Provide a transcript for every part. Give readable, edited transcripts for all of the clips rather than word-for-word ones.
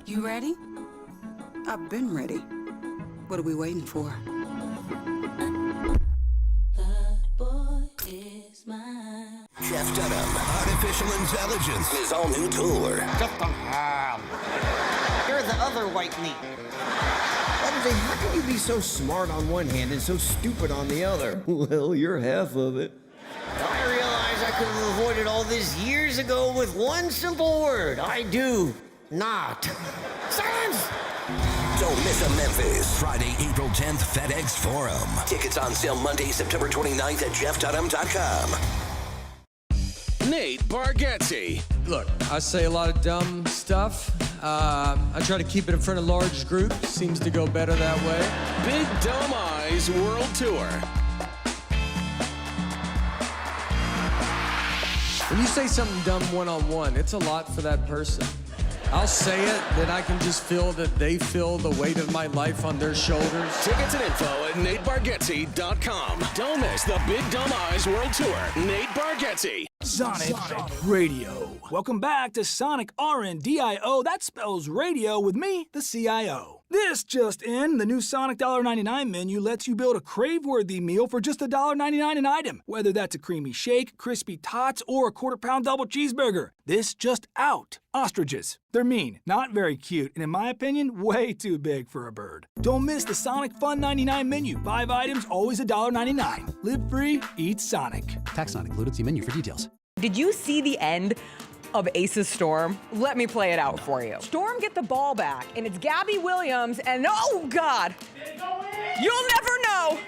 You ready? I've been ready. What are we waiting for? Jeff Dunham, Artificial Intelligence, his all-new tour. Jeff Dunham. You're the other white meat. MJ, how can you be so smart on one hand and so stupid on the other? Well, you're half of it. I realize I could have avoided all this years ago with one simple word. I do not. Silence! Don't miss a Memphis. Friday, April 10th, FedEx Forum. Tickets on sale Monday, September 29th at jeffdunham.com. Nate Bargatze. Look, I say a lot of dumb stuff. I try to keep it in front of large groups. Seems to go better that way. Big Dumb Eyes World Tour. When you say something dumb one-on-one, it's a lot for that person. I'll say it, then I can just feel that they feel the weight of my life on their shoulders. Tickets and info at natebargatze.com. Don't miss the Big Dumb Eyes World Tour. Nate Bargatze. Sonic Radio. Welcome back to Sonic RNDIO. That spells radio with me, the CIO. This just in, the new Sonic $1.99 menu lets you build a crave-worthy meal for just $1.99 an item. Whether that's a creamy shake, crispy tots, or a quarter-pound double cheeseburger. This just out. Ostriches. They're mean, not very cute, and in my opinion, way too big for a bird. Don't miss the Sonic Fun 99 menu. 5 items, always $1.99. Live free, eat Sonic. Tax not included. See menu for details. Did you see the end of Ace's Storm? Let me play it out for you. Storm get the ball back, and it's Gabby Williams, and oh God, you'll never know.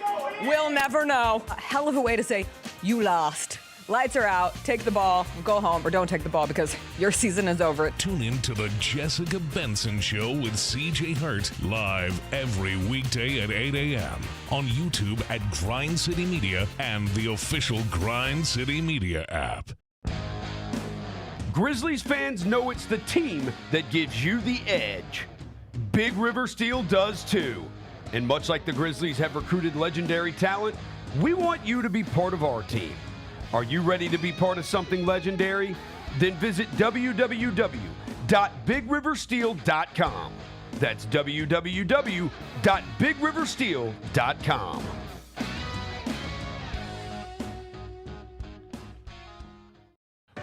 We'll never know. A hell of a way to say you lost. Lights are out, take the ball, go home, or don't take the ball because your season is over. Tune in to the Jessica Benson Show with CJ Hurt live every weekday at 8 a.m. on YouTube at Grind City Media and the official Grind City Media app. Grizzlies fans know it's the team that gives you the edge. Big River Steel does too. And much like the Grizzlies have recruited legendary talent, we want you to be part of our team. Are you ready to be part of something legendary? Then visit www.bigriversteel.com. That's www.bigriversteel.com.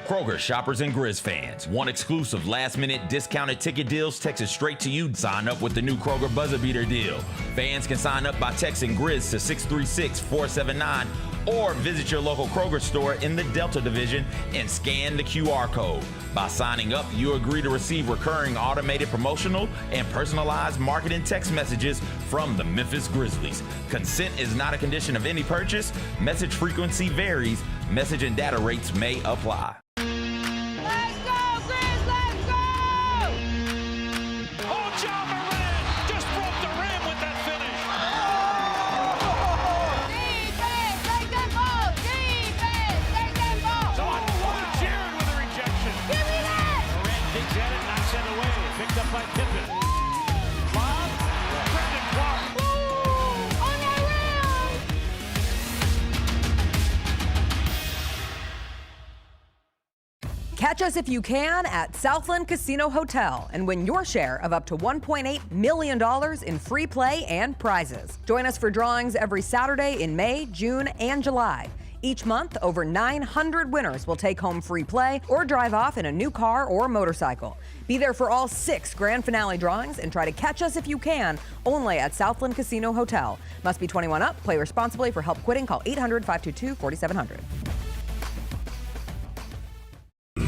Kroger shoppers and Grizz fans. Want exclusive last-minute discounted ticket deals texted straight to you? Sign up with the new Kroger Buzzer Beater deal. Fans can sign up by texting Grizz to 636-479 or visit your local Kroger store in the Delta Division and scan the QR code. By signing up, you agree to receive recurring automated promotional and personalized marketing text messages from the Memphis Grizzlies. Consent is not a condition of any purchase. Message frequency varies. Message and data rates may apply. Catch us if you can at Southland Casino Hotel and win your share of up to $1.8 million in free play and prizes. Join us for drawings every Saturday in May, June, and July. Each month, over 900 winners will take home free play or drive off in a new car or motorcycle. Be there for all 6 grand finale drawings and try to catch us if you can, only at Southland Casino Hotel. Must be 21 up. Play responsibly. For help quitting, call 800-522-4700.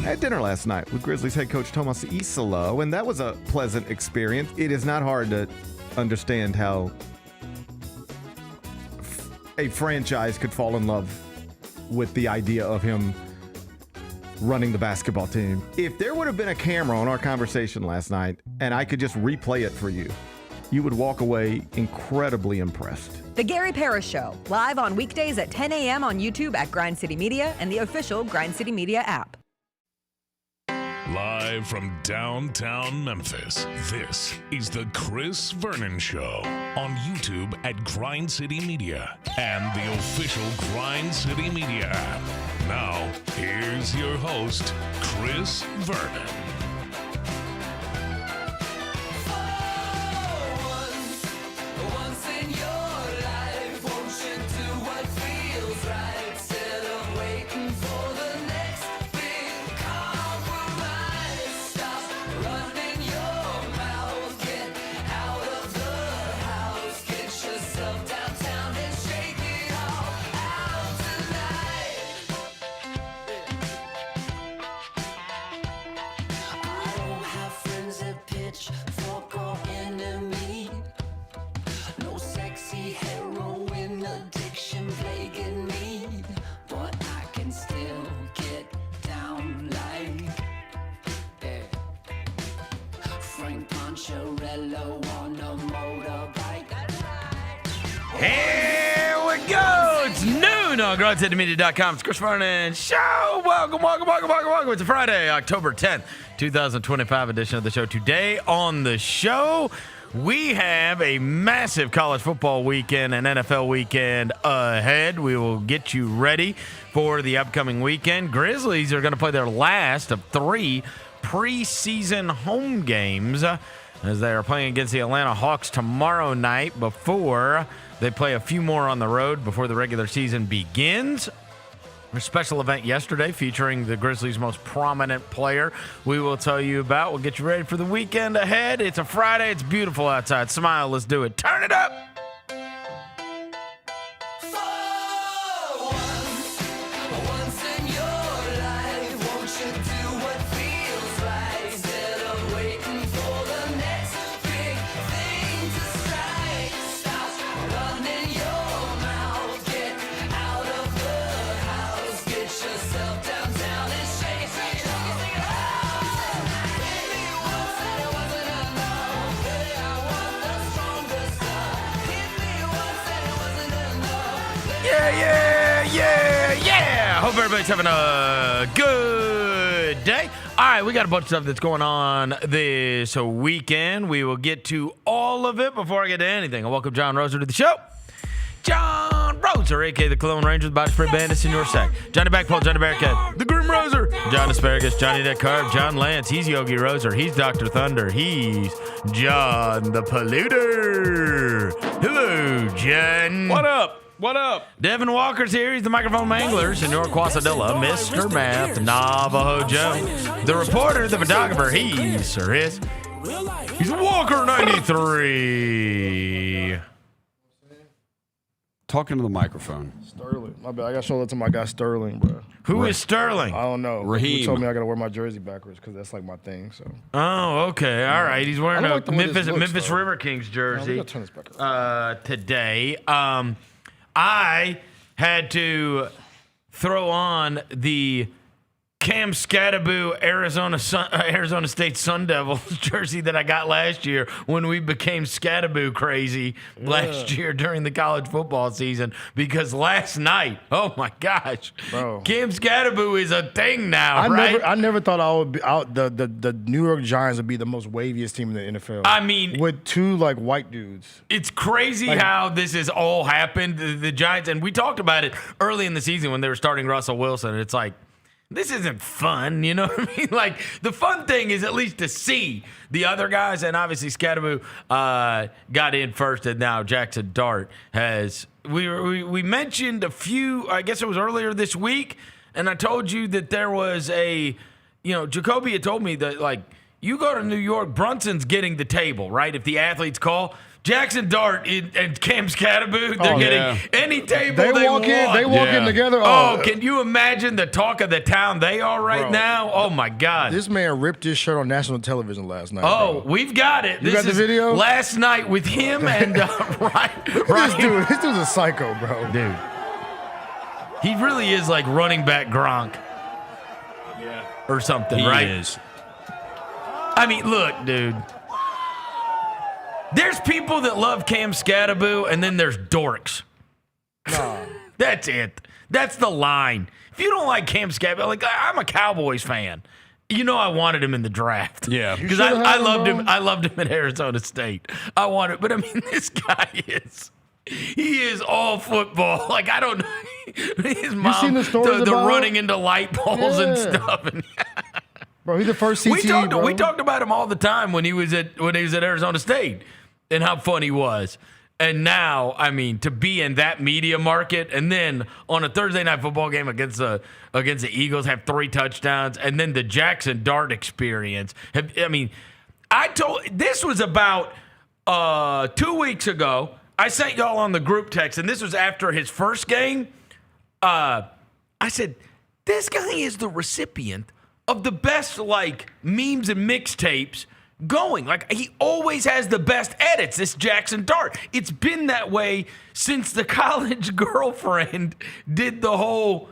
At dinner last night with Grizzlies head coach Tomas Isalo, and that was a pleasant experience. It is not hard to understand how a franchise could fall in love with the idea of him running the basketball team. If there would have been a camera on our conversation last night and I could just replay it for you, you would walk away incredibly impressed. The Gary Parrish Show, live on weekdays at 10 a.m. on YouTube at Grind City Media and the official Grind City Media app. Live from downtown Memphis, this is the Chris Vernon Show on YouTube at Grind City Media and the official Grind City Media app. Now, here's your host, Chris Vernon. Here we go. It's noon on GrindCityMedia.com. It's Chris Vernon Show. Welcome. It's a Friday, October 10th, 2025 edition of the show. Today on the show, we have a massive college football weekend and NFL weekend ahead. We will get you ready for the upcoming weekend. Grizzlies are going to play their last of 3 preseason home games as they are playing against the Atlanta Hawks tomorrow night before they play a few more on the road before the regular season begins. A special event yesterday featuring the Grizzlies' most prominent player we will tell you about. We'll get you ready for the weekend ahead. It's a Friday. It's beautiful outside. Smile. Let's do it. Turn it up. Yeah. Hope everybody's having a good day. All right, we got a bunch of stuff that's going on this weekend. We will get to all of it before I get to anything. I welcome John Roser to the show. John Roser, a.k.a. the Cologne Ranger, the Body Spray Bandits in your sack. Johnny Backpole, Johnny Bearcat, the Grim Roser, John Asparagus, Johnny That Carb, John Lance. He's Yogi Roser. He's Dr. Thunder. He's John the Polluter. Hello, John. What up? What up? Devin Walker's here. He's the microphone mangler. Senor Quasadilla, Mr. Math, Navajo Joe. The reporter, the photographer, he's Sir His. He's Walker 93. Talking to the microphone. Sterling. My bad. I got to show that to my guy Sterling, bro. Who is Sterling? I don't know. Raheem. He told me I got to wear my jersey backwards because that's like my thing. So. Oh, okay. All right. He's wearing a Memphis though. River Kings jersey No, turn this back up. today. I had to throw on the Cam Scattaboo Arizona State Sun Devils jersey that I got last year when we became Scattaboo crazy last year during the college football season, because last night, oh my gosh, bro, Cam Scattaboo is a thing now, I never thought I would be out. The New York Giants would be the most waviest team in the NFL. I mean, with 2 like white dudes. It's crazy how this has all happened. The Giants, and we talked about it early in the season when they were starting Russell Wilson. It's like, this isn't fun, you know what I mean? Like, the fun thing is at least to see the other guys, and obviously Scattaboo got in first, and now Jackson Dart has. We mentioned a few, I guess it was earlier this week, and I told you that there was Jacoby had told me that, like, you go to New York, Brunson's getting the table, right? If the athletes call. Jackson Dart and Cam Scattaboo, they're getting any table they want. They walk in together. Oh, can you imagine the talk of the town they are right now? Oh, my God. This man ripped his shirt on national television last night. Oh, bro. We've got it. You got the video? Last night with him and This dude's a psycho, bro. Dude. He really is like running back Gronk. Yeah. Or something, he right? Is. I mean, look, dude. There's people that love Cam Scattaboo, and then there's dorks. Nah. That's it. That's the line. If you don't like Cam Scattaboo, like, I'm a Cowboys fan. You know I wanted him in the draft. Yeah. Because I loved him. I loved him at Arizona State. I wanted, but I mean, this guy he is all football. Like, I don't know. His mom, seen the stories the about running into light poles and stuff. And bro, he's the first CTE, we talked about him all the time when he was at Arizona State and how fun he was. And now, I mean, to be in that media market and then on a Thursday night football game against the Eagles, have 3 touchdowns, and then the Jackson Dart experience. This was about 2 weeks ago. I sent y'all on the group text, and this was after his first game. I said, this guy is the recipient of the best, like, memes and mixtapes going. Like, he always has the best edits, this Jackson Dart. It's been that way since the college girlfriend did the whole,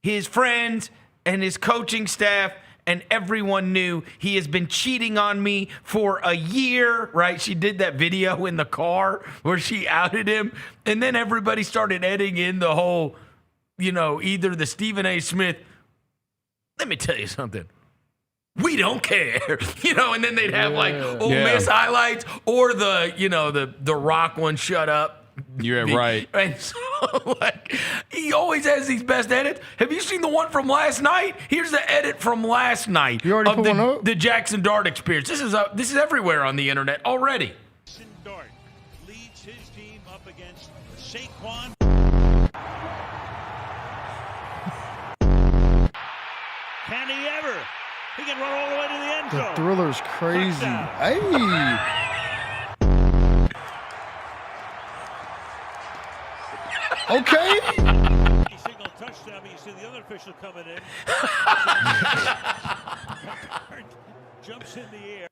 his friends and his coaching staff and everyone knew he has been cheating on me for a year, right? She did that video in the car where she outed him, and then everybody started editing in the whole, either the Stephen A. Smith, let me tell you something, we don't care, and then they'd have Ole Miss highlights or the Rock one, shut up. You're right. And so, he always has these best edits. Have you seen the one from last night? Here's the edit from last night you already of put one up? The Jackson Dart experience. This is everywhere on the internet already. Jackson Dart leads his team up against Saquon. Can he ever? He can run all the way to the end zone. The thriller's crazy. Hey. Okay. He signaled touchdown, but you see the other official coming in. Jumps in the air.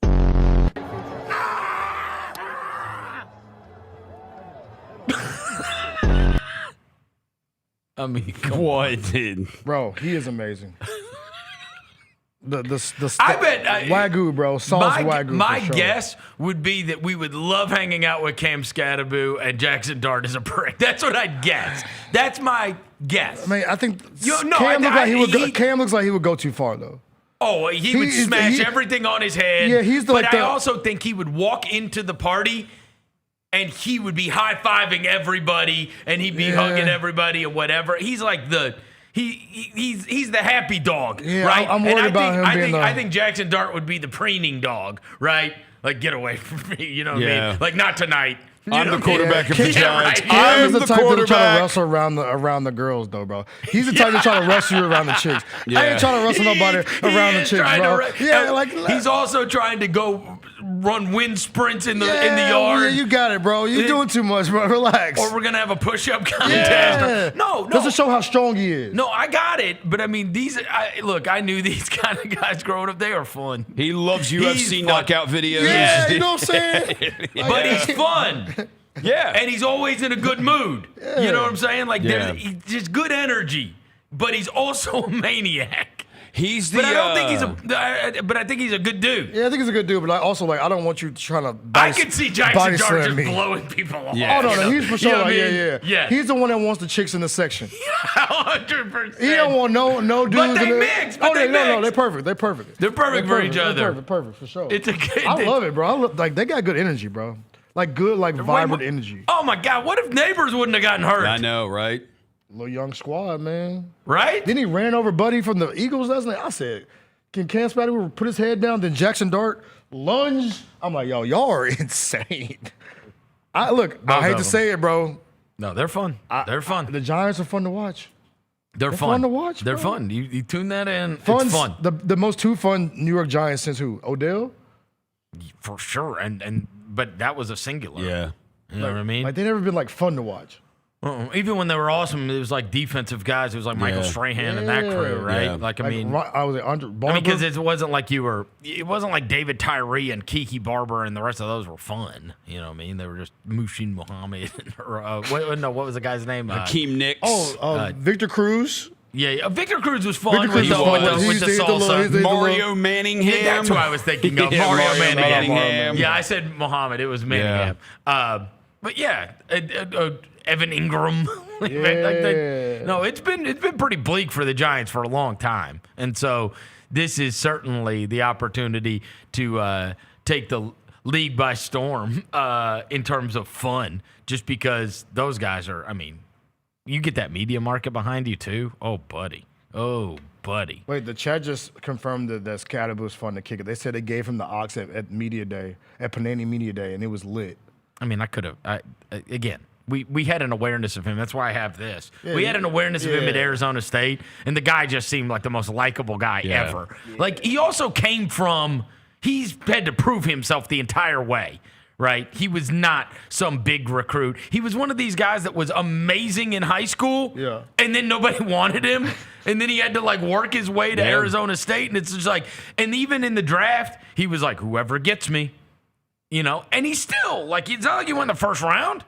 I mean, what, dude? Bro, he is amazing. The I bet Wagyu, bro. Sauce Wagyu. My for sure. guess would be that we would love hanging out with Cam Scatterbo and Jackson Dart as a prick. That's what I'd guess. That's my guess. I mean, I think Cam looks like he would go too far though. Oh, he would smash everything on his head. Yeah, I also think he would walk into the party and he would be high-fiving everybody and he'd be hugging everybody and whatever. He's like he's the happy dog, right? I'm worried about him being I think Jackson Dart would be the preening dog, right? Like, get away from me, you know what I mean? Like, not tonight. I'm the quarterback of the Giants. I'm the type to try to wrestle around the girls, though, bro. He's the type to try to wrestle you around the chicks. I ain't trying to wrestle nobody around the chicks, bro. He's also trying to go run wind sprints in the yard. Yeah, you got it, bro. You're doing too much, bro. Relax. Or we're gonna have a push-up contest. Yeah. No. Doesn't show how strong he is. No, I got it. But I mean, I knew these kind of guys growing up. They are fun. He loves UFC knockout videos. Yeah, you know what I'm saying? But he's fun. Yeah. And he's always in a good mood. Yeah. You know what I'm saying? Like, he's just good energy. But he's also a maniac. He's the. But I don't think he's a. But I think he's a good dude. Yeah, I think he's a good dude. But I also I don't want you trying to. I could see Jackson Dart just blowing people off. Yeah. Oh no, he's for sure. You know what I mean? Yeah. He's the one that wants the chicks in the section. 100%. He don't want no dudes. But they mix. No, they're perfect. They're perfect. They're perfect for each other. Perfect for sure. It's a good. I love it, bro. They got good energy, bro. Like good, vibrant energy. Oh my God! What if Neighbors wouldn't have gotten hurt? I know, right? Little young squad, man. Right? Then he ran over Buddy from the Eagles last night. I said, can Cam Scatterbo put his head down? Then Jackson Dart lunge. I'm like, yo, y'all are insane. I hate to say it, bro. No, they're fun. They're fun. The Giants are fun to watch. They're fun to watch. They're bro. fun. You tune that in. Fun's, it's fun. The most fun New York Giants since who? Odell? For sure. But that was a singular. Yeah. You know what I mean? Like they never been fun to watch. Even when they were awesome, it was like defensive guys. It was like Michael Strahan and that crew, right? Yeah. Like, I mean, I was Andre Barber. I mean, because it wasn't like it wasn't like David Tyree and Kiki Barber and the rest of those were fun. You know what I mean? They were just Mushin Muhammad. What was the guy's name? Hakeem Nicks. Victor Cruz. Yeah, Victor Cruz was fun with the salsa. Mario Manningham. That's what I was thinking of. Yeah, Mario Manningham. Manningham. Yeah, I said Muhammad. It was Manningham. But yeah, Evan Ingram. No, it's been pretty bleak for the Giants for a long time, and so this is certainly the opportunity to take the league by storm in terms of fun. Just because those guys are, I mean. You get that media market behind you, too? Oh, buddy. Wait, the chat just confirmed that Scatterbo's fun to kick it. They said they gave him the ox at Media Day, at Panini Media Day, and it was lit. I mean, I could have. Again, we had an awareness of him. That's why I have this. Yeah, we had an awareness of him at Arizona State, and the guy just seemed like the most likable guy ever. Yeah. Like, he also came from, he's had to prove himself the entire way. Right? He was not some big recruit. He was one of these guys that was amazing in high school. Yeah. And then nobody wanted him. And then he had to work his way to Arizona State. And it's just and even in the draft, he was like, whoever gets me, and he's still it's not like he went the first round.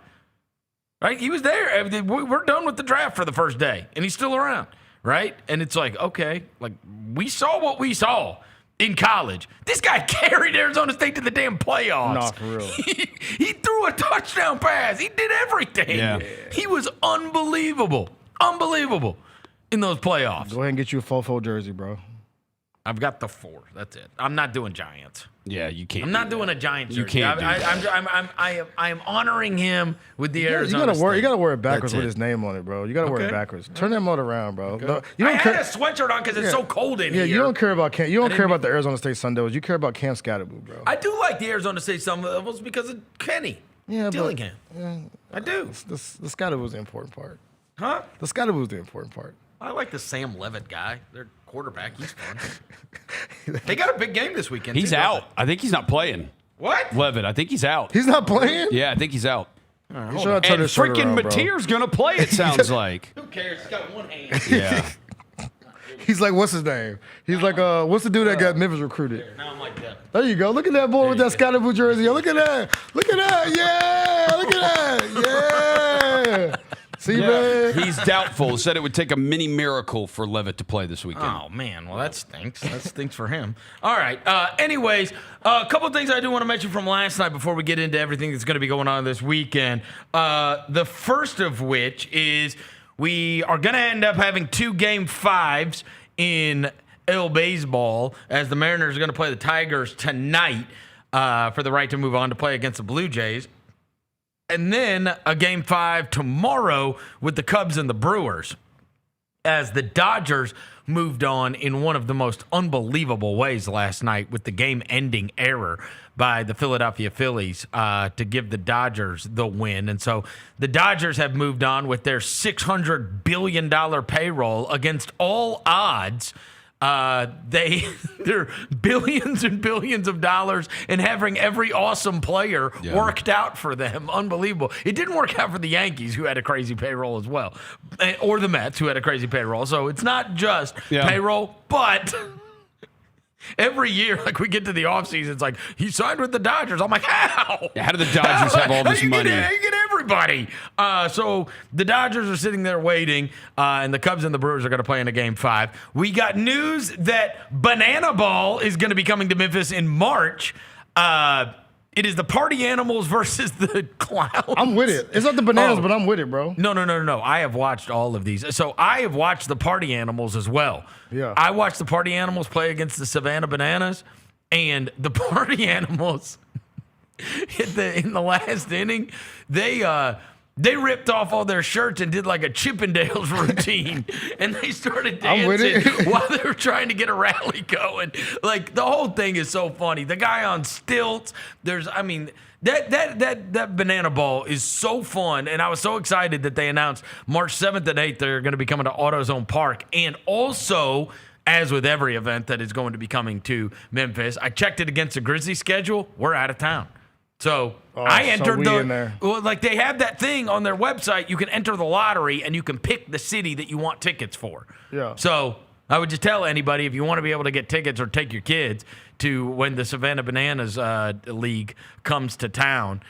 Right? He was there. We're done with the draft for the first day. And he's still around. right? And it's like, okay, like we saw what we saw in college. This guy carried Arizona State to the damn playoffs. Nah, for real. He threw a touchdown pass. He did everything. Yeah. He was unbelievable in those playoffs. Go ahead and get you a fofo jersey, bro. I've got the 4. That's it. I'm not doing Giants. Yeah, you can't. I'm not doing a Giants jersey. You can't. I am honoring him with the Arizona State. You gotta wear it backwards with his name on it, bro. You gotta wear it backwards. Turn that motor around, bro. No, you don't had a sweatshirt on because it's so cold in here. Yeah, you don't care about You don't care about the Arizona State Sun Devils. You care about Cam Scatterboo, bro. I do like the Arizona State Sun Devils because of Kenny Dillingham. I do. The Scatterboo's the important part. Huh? The Scatterboo's the important part. I like the Sam Levitt guy. Their quarterback. He's fun. They got a big game this weekend. He's out. I think he's not playing. What? Levitt, I think he's out. He's not playing? Yeah, I think he's out. Right, and freaking Mateer's going to play, it sounds like. Who cares? He's got one hand. Yeah. He's like, what's his name? He's like, what's the dude that got Memphis recruited? Now I'm like that. There you go. Look at that boy with that Scatterboo jersey. Look at that. Look at that. Yeah. Look at that. Yeah. See, man? He's doubtful. Said it would take a mini miracle for Levitt to play this weekend. Oh, man. Well, that stinks. That stinks for him. All right. Anyways, a couple of things I do want to mention from last night before we get into everything that's going to be going on this weekend. The first of which is we are going to end up having 2 Game 5s in El Baseball as the Mariners are going to play the Tigers tonight for the right to move on to play against the Blue Jays. And then a Game 5 tomorrow with the Cubs and the Brewers as the Dodgers moved on in one of the most unbelievable ways last night with the game-ending error by the Philadelphia Phillies to give the Dodgers the win. And so the Dodgers have moved on with their $600 billion payroll against all odds. They're billions and billions of dollars and having every awesome player worked out for them. Unbelievable. It didn't work out for the Yankees, who had a crazy payroll as well, or the Mets, who had a crazy payroll. So it's not just payroll, but every year, like we get to the offseason, it's like, he signed with the Dodgers. I'm like, how? How do the Dodgers have all this money? How you get everybody? So the Dodgers are sitting there waiting, and the Cubs and the Brewers are going to play in a Game 5. We got news that Banana Ball is going to be coming to Memphis in March. It is the Party Animals versus the Clowns. I'm with it. It's not the Bananas, but I'm with it, bro. No. I have watched all of these. So I have watched the Party Animals as well. Yeah. I watched the Party Animals play against the Savannah Bananas, and the Party Animals in the last inning, they ripped off all their shirts and did like a Chippendales routine, and they started dancing while they were trying to get a rally going. Like, the whole thing is so funny. The guy on stilts, that Banana Ball is so fun, and I was so excited that they announced March 7th and 8th they're going to be coming to AutoZone Park, and also, as with every event that is going to be coming to Memphis, I checked it against the Grizzlies schedule. We're out of town. So I entered they have that thing on their website. You can enter the lottery and you can pick the city that you want tickets for. Yeah. So I would just tell anybody, if you want to be able to get tickets or take your kids to when the Savannah Bananas League comes to town,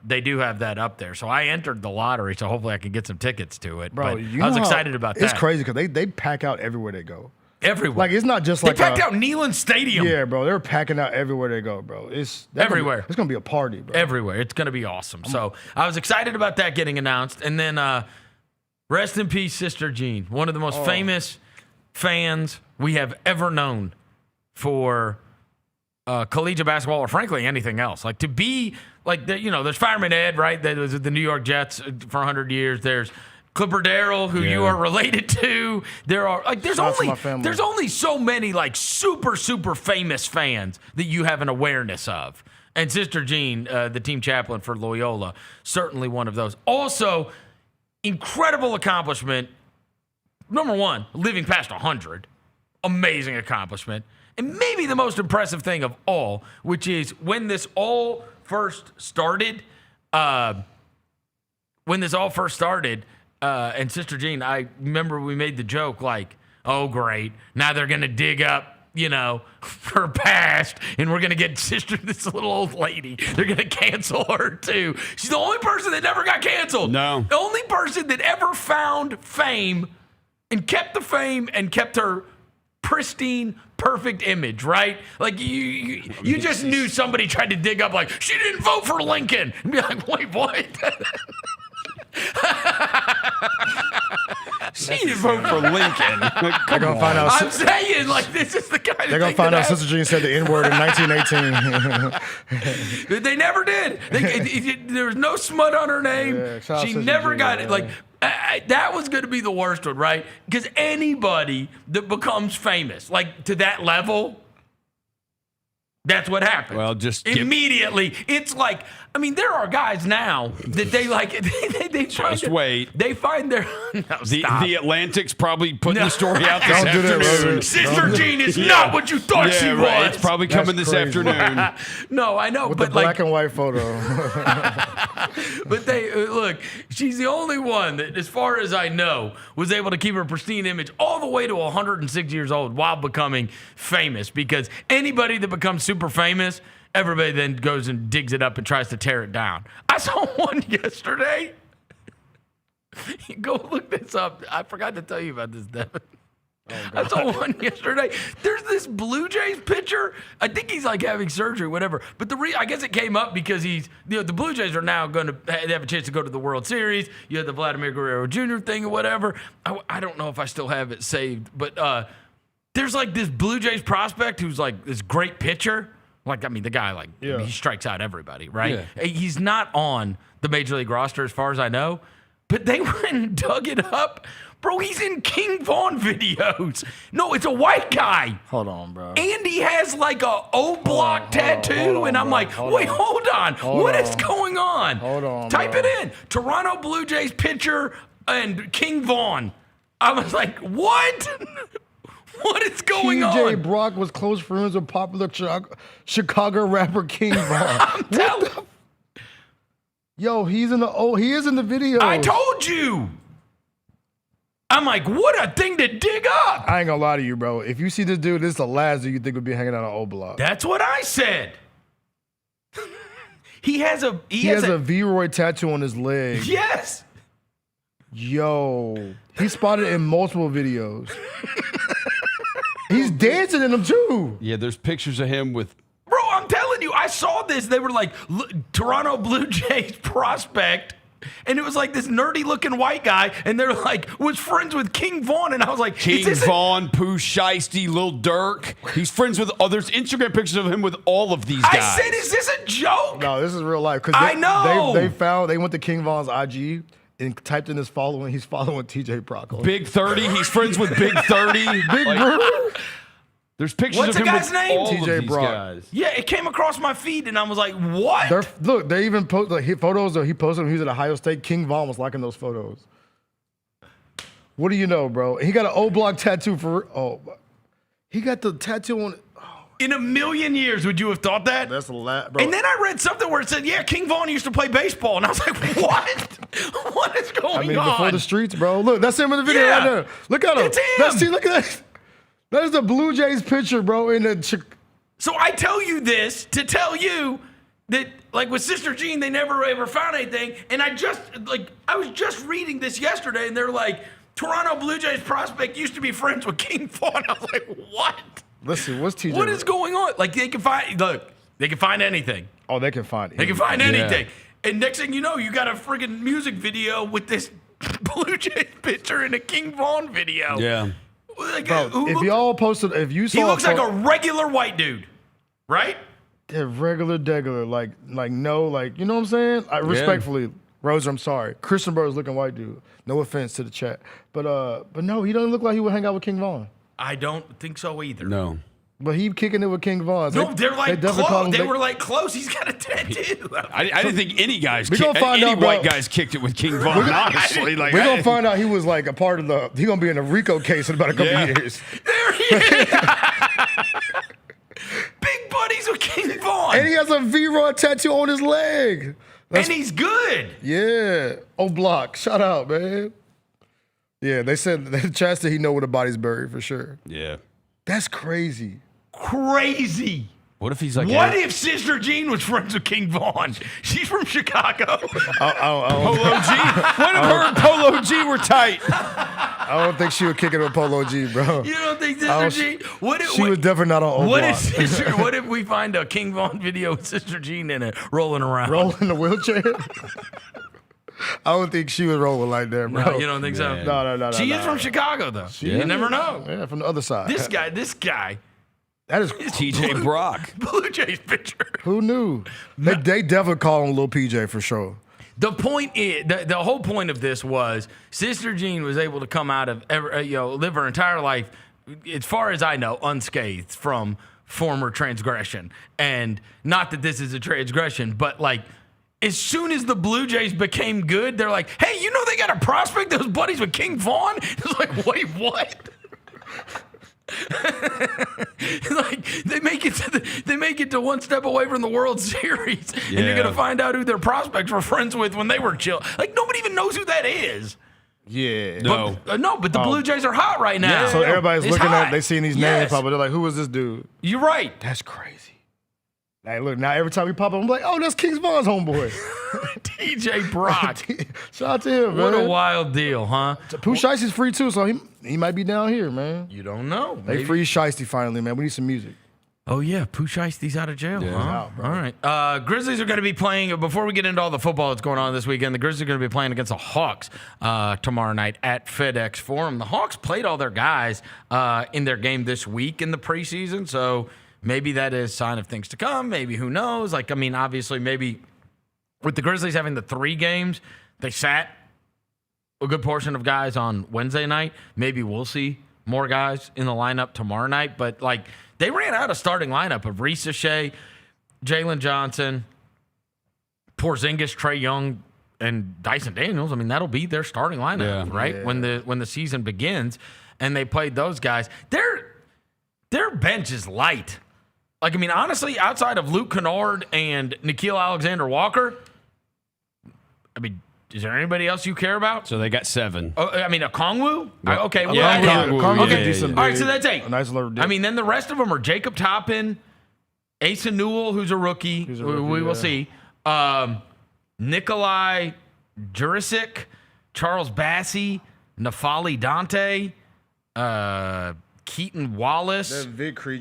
they do have that up there. So I entered the lottery, so hopefully I can get some tickets to it. Bro, but I was excited about that. It's crazy because they pack out everywhere they go. Everywhere. Like, it's not just they like packed out Neyland Stadium. Yeah, bro. They're packing out everywhere they go, bro. It's everywhere. It's going to be a party, bro. Everywhere. It's going to be awesome. So I was excited about that getting announced. And then rest in peace, Sister Jean. One of the most famous fans we have ever known for collegiate basketball, or frankly anything else. Like, to be like, there's Fireman Ed, right? That was at the New York Jets for 100 years. There's Clipper Darrell, who you are related to. There are there's only so many like super famous fans that you have an awareness of. And Sister Jean, the team chaplain for Loyola, certainly one of those. Also, incredible accomplishment. Number one, living past 100, amazing accomplishment. And maybe the most impressive thing of all, which is when this all first started. And Sister Jean, I remember we made the joke like, oh, great. Now they're going to dig up, her past, and we're going to get this little old lady. They're going to cancel her, too. She's the only person that never got canceled. No. The only person that ever found fame and kept the fame and kept her pristine, perfect image, right? Like you just knew somebody tried to dig up like, she didn't vote for Lincoln. And be like, wait, what? She didn't vote for Lincoln. They're gonna find out. I'm saying, like, this is the guy. They're gonna find out Sister Jean said the N-word in 1918. They never did. There was no smut on her name. Yeah, she never got it. Like, that was going to be the worst one, right? Because anybody that becomes famous, like to that level, that's what happens. Well, just immediately. It's like, I mean, there are guys now that they like. They just wait. They find their the Atlantic's probably putting the story out this afternoon. Sister Jean is not what you thought she was. Right. It's probably coming this afternoon. No, I know, with but the black and white photo. But they look. She's the only one that, as far as I know, was able to keep her pristine image all the way to 106 years old while becoming famous. Because anybody that becomes super famous, everybody then goes and digs it up and tries to tear it down. I saw one yesterday. Go look this up. I forgot to tell you about this, Devin. I saw one yesterday. There's this Blue Jays pitcher. I think he's like having surgery, whatever. But I guess it came up because the Blue Jays are now going to have a chance to go to the World Series. You had the Vladimir Guerrero Jr. thing or whatever. I don't know if I still have it saved, but there's like this Blue Jays prospect who's like this great pitcher. Like, I mean, the guy, like, he strikes out everybody, right? Yeah. He's not on the Major League roster as far as I know, but they went and dug it up. Bro, he's in King Von videos. No, it's a white guy. Hold on, bro. And he has like a O-block tattoo. And I'm like, wait, hold on. What is going on? Hold on, Type it in. Toronto Blue Jays pitcher and King Von. I was like, what? What is going on? TJ Brock was close friends with popular Chicago rapper King Von. Yo, he is in the video. I told you. I'm like, what a thing to dig up. I ain't gonna lie to you, bro. If you see this dude, this is the last dude you think would be hanging out on O-Block. That's what I said. He has a V-Roy tattoo on his leg. Yes. Yo, he's spotted in multiple videos. He's dancing in them too. Yeah, there's pictures of him with. Bro, I'm telling you, I saw this. They were like, Toronto Blue Jays prospect. And it was like this nerdy looking white guy. And they're like, was friends with King Von. And I was like, King Von, Pooh Shiesty, Lil Durk. He's friends with others. Instagram pictures of him with all of these guys. I said, is this a joke? No, this is real life. I know. They went to King Von's IG and typed in his following. He's following TJ Brock. Big 30. He's friends with Big 30. Big Bird. There's pictures What's of him the guy's with name? all TJ of these Brock. guys. Yeah, it came across my feed, and I was like, what? They even post photos that he posted when he was at Ohio State. King Von was liking those photos. What do you know, bro? He got an O-Block tattoo he got the tattoo on. In a million years, would you have thought that? That's a lot, bro. And then I read something where it said, yeah, King Von used to play baseball. And I was like, what? What is going on? Before the streets, bro. Look, that's him in the video right there. Look at him. It's him. Look at that. That is the Blue Jays picture, bro. So I tell you this to tell you that, like with Sister Jean, they never ever found anything. And I was just reading this yesterday, and they're like, Toronto Blue Jays prospect used to be friends with King Von. I was like, what? Listen, what's TJ? What is going on? Like, they can find anything. Oh, they can find it. They can find anything. And next thing you know, you got a friggin' music video with this Blue Jays pitcher in a King Von video. Yeah. Like, bro, if y'all posted, if you saw, he looks like a regular white dude, right? Yeah, regular, degular, like you know what I'm saying? Respectfully, Roser, I'm sorry. Christian Bird's looking white dude. No offense to the chat, but no, he doesn't look like he would hang out with King Von. I don't think so either. No. But he kicking it with King Von. No, they're like close. They were like close. He's got a tattoo. I didn't think any white guys kicked it with King Von, honestly. We're going to find out he was like a part of he's going to be in a RICO case in about a couple years. There he is. Big buddies with King Von. And he has a V-Rod tattoo on his leg. And he's good. Yeah. O-Block. Shout out, man. Yeah, they said the chance that he know where the body's buried for sure. Yeah. That's crazy. Crazy. What if he's like? What if Sister Jean was friends with King Von? She's from Chicago. Polo G. What if her and Polo G were tight? I don't think she would kick it with Polo G, bro. You don't think Sister Jean? She was definitely not on O What Block. what if we find a King Von video with Sister Jean in it rolling around? Rolling in the wheelchair? I don't think she was rolling like that, bro. No, you don't think so? No. She is from Chicago, though. You never know. Yeah, from the other side. This guy. That is TJ Brock. Blue Jays pitcher. Who knew? They definitely call him Lil PJ for sure. The point is, the whole point of this was Sister Jean was able to come out of, live her entire life, as far as I know, unscathed from former transgression. And not that this is a transgression, but like, as soon as the Blue Jays became good, they're like, hey, you know they got a prospect that was buddies with King Vaughn? It's like, wait, what? Like they make it to one step away from the World Series, and you're gonna find out who their prospects were friends with when they were chill. Like nobody even knows who that is. Yeah. But the Blue Jays are hot right now. Yeah. So everybody's It's looking hot. at, they seeing these names pop up. They're like, who is this dude? You're right. That's crazy. Hey, look, now every time we pop up, I'm like, oh, that's King Vaughn's homeboy. TJ Brock. Shout out to him, man. What a wild deal, huh? Pooh Shiesty's free too, so he might be down here, man. You don't know. They free Shiesty finally, man. We need some music. Oh, yeah. Pooh Shiesty's out of jail, Yeah, huh? he's out, bro. All right. Grizzlies are going to be playing, before we get into all the football that's going on this weekend, the Grizzlies are going to be playing against the Hawks tomorrow night at FedEx Forum. The Hawks played all their guys in their game this week in the preseason, so maybe that is a sign of things to come. Maybe, who knows? Like, I mean, obviously, maybe with the Grizzlies having the 3 games, they sat a good portion of guys on Wednesday night. Maybe we'll see more guys in the lineup tomorrow night, but like, they ran out a starting lineup of Reese Shea, Jalen Johnson, Porzingis, Trey Young, and Dyson Daniels. I mean, that'll be their starting lineup, right? Yeah. When the season begins, and they played those guys. Their bench is light. Like, I mean, honestly, outside of Luke Kennard and Nickeil Alexander-Walker, I mean, is there anybody else you care about? So they got 7. Oh, I mean, Okongwu? Yep. Okay. Well, Okongwu, okay. Decent All right, dude. so that's 8. A nice little dude. I mean, then the rest of them are Jacob Toppin, Asa Newell, who's a rookie. We will see. Nikolai Jurisic, Charles Bassey, Nafali Dante, Keaton Wallace,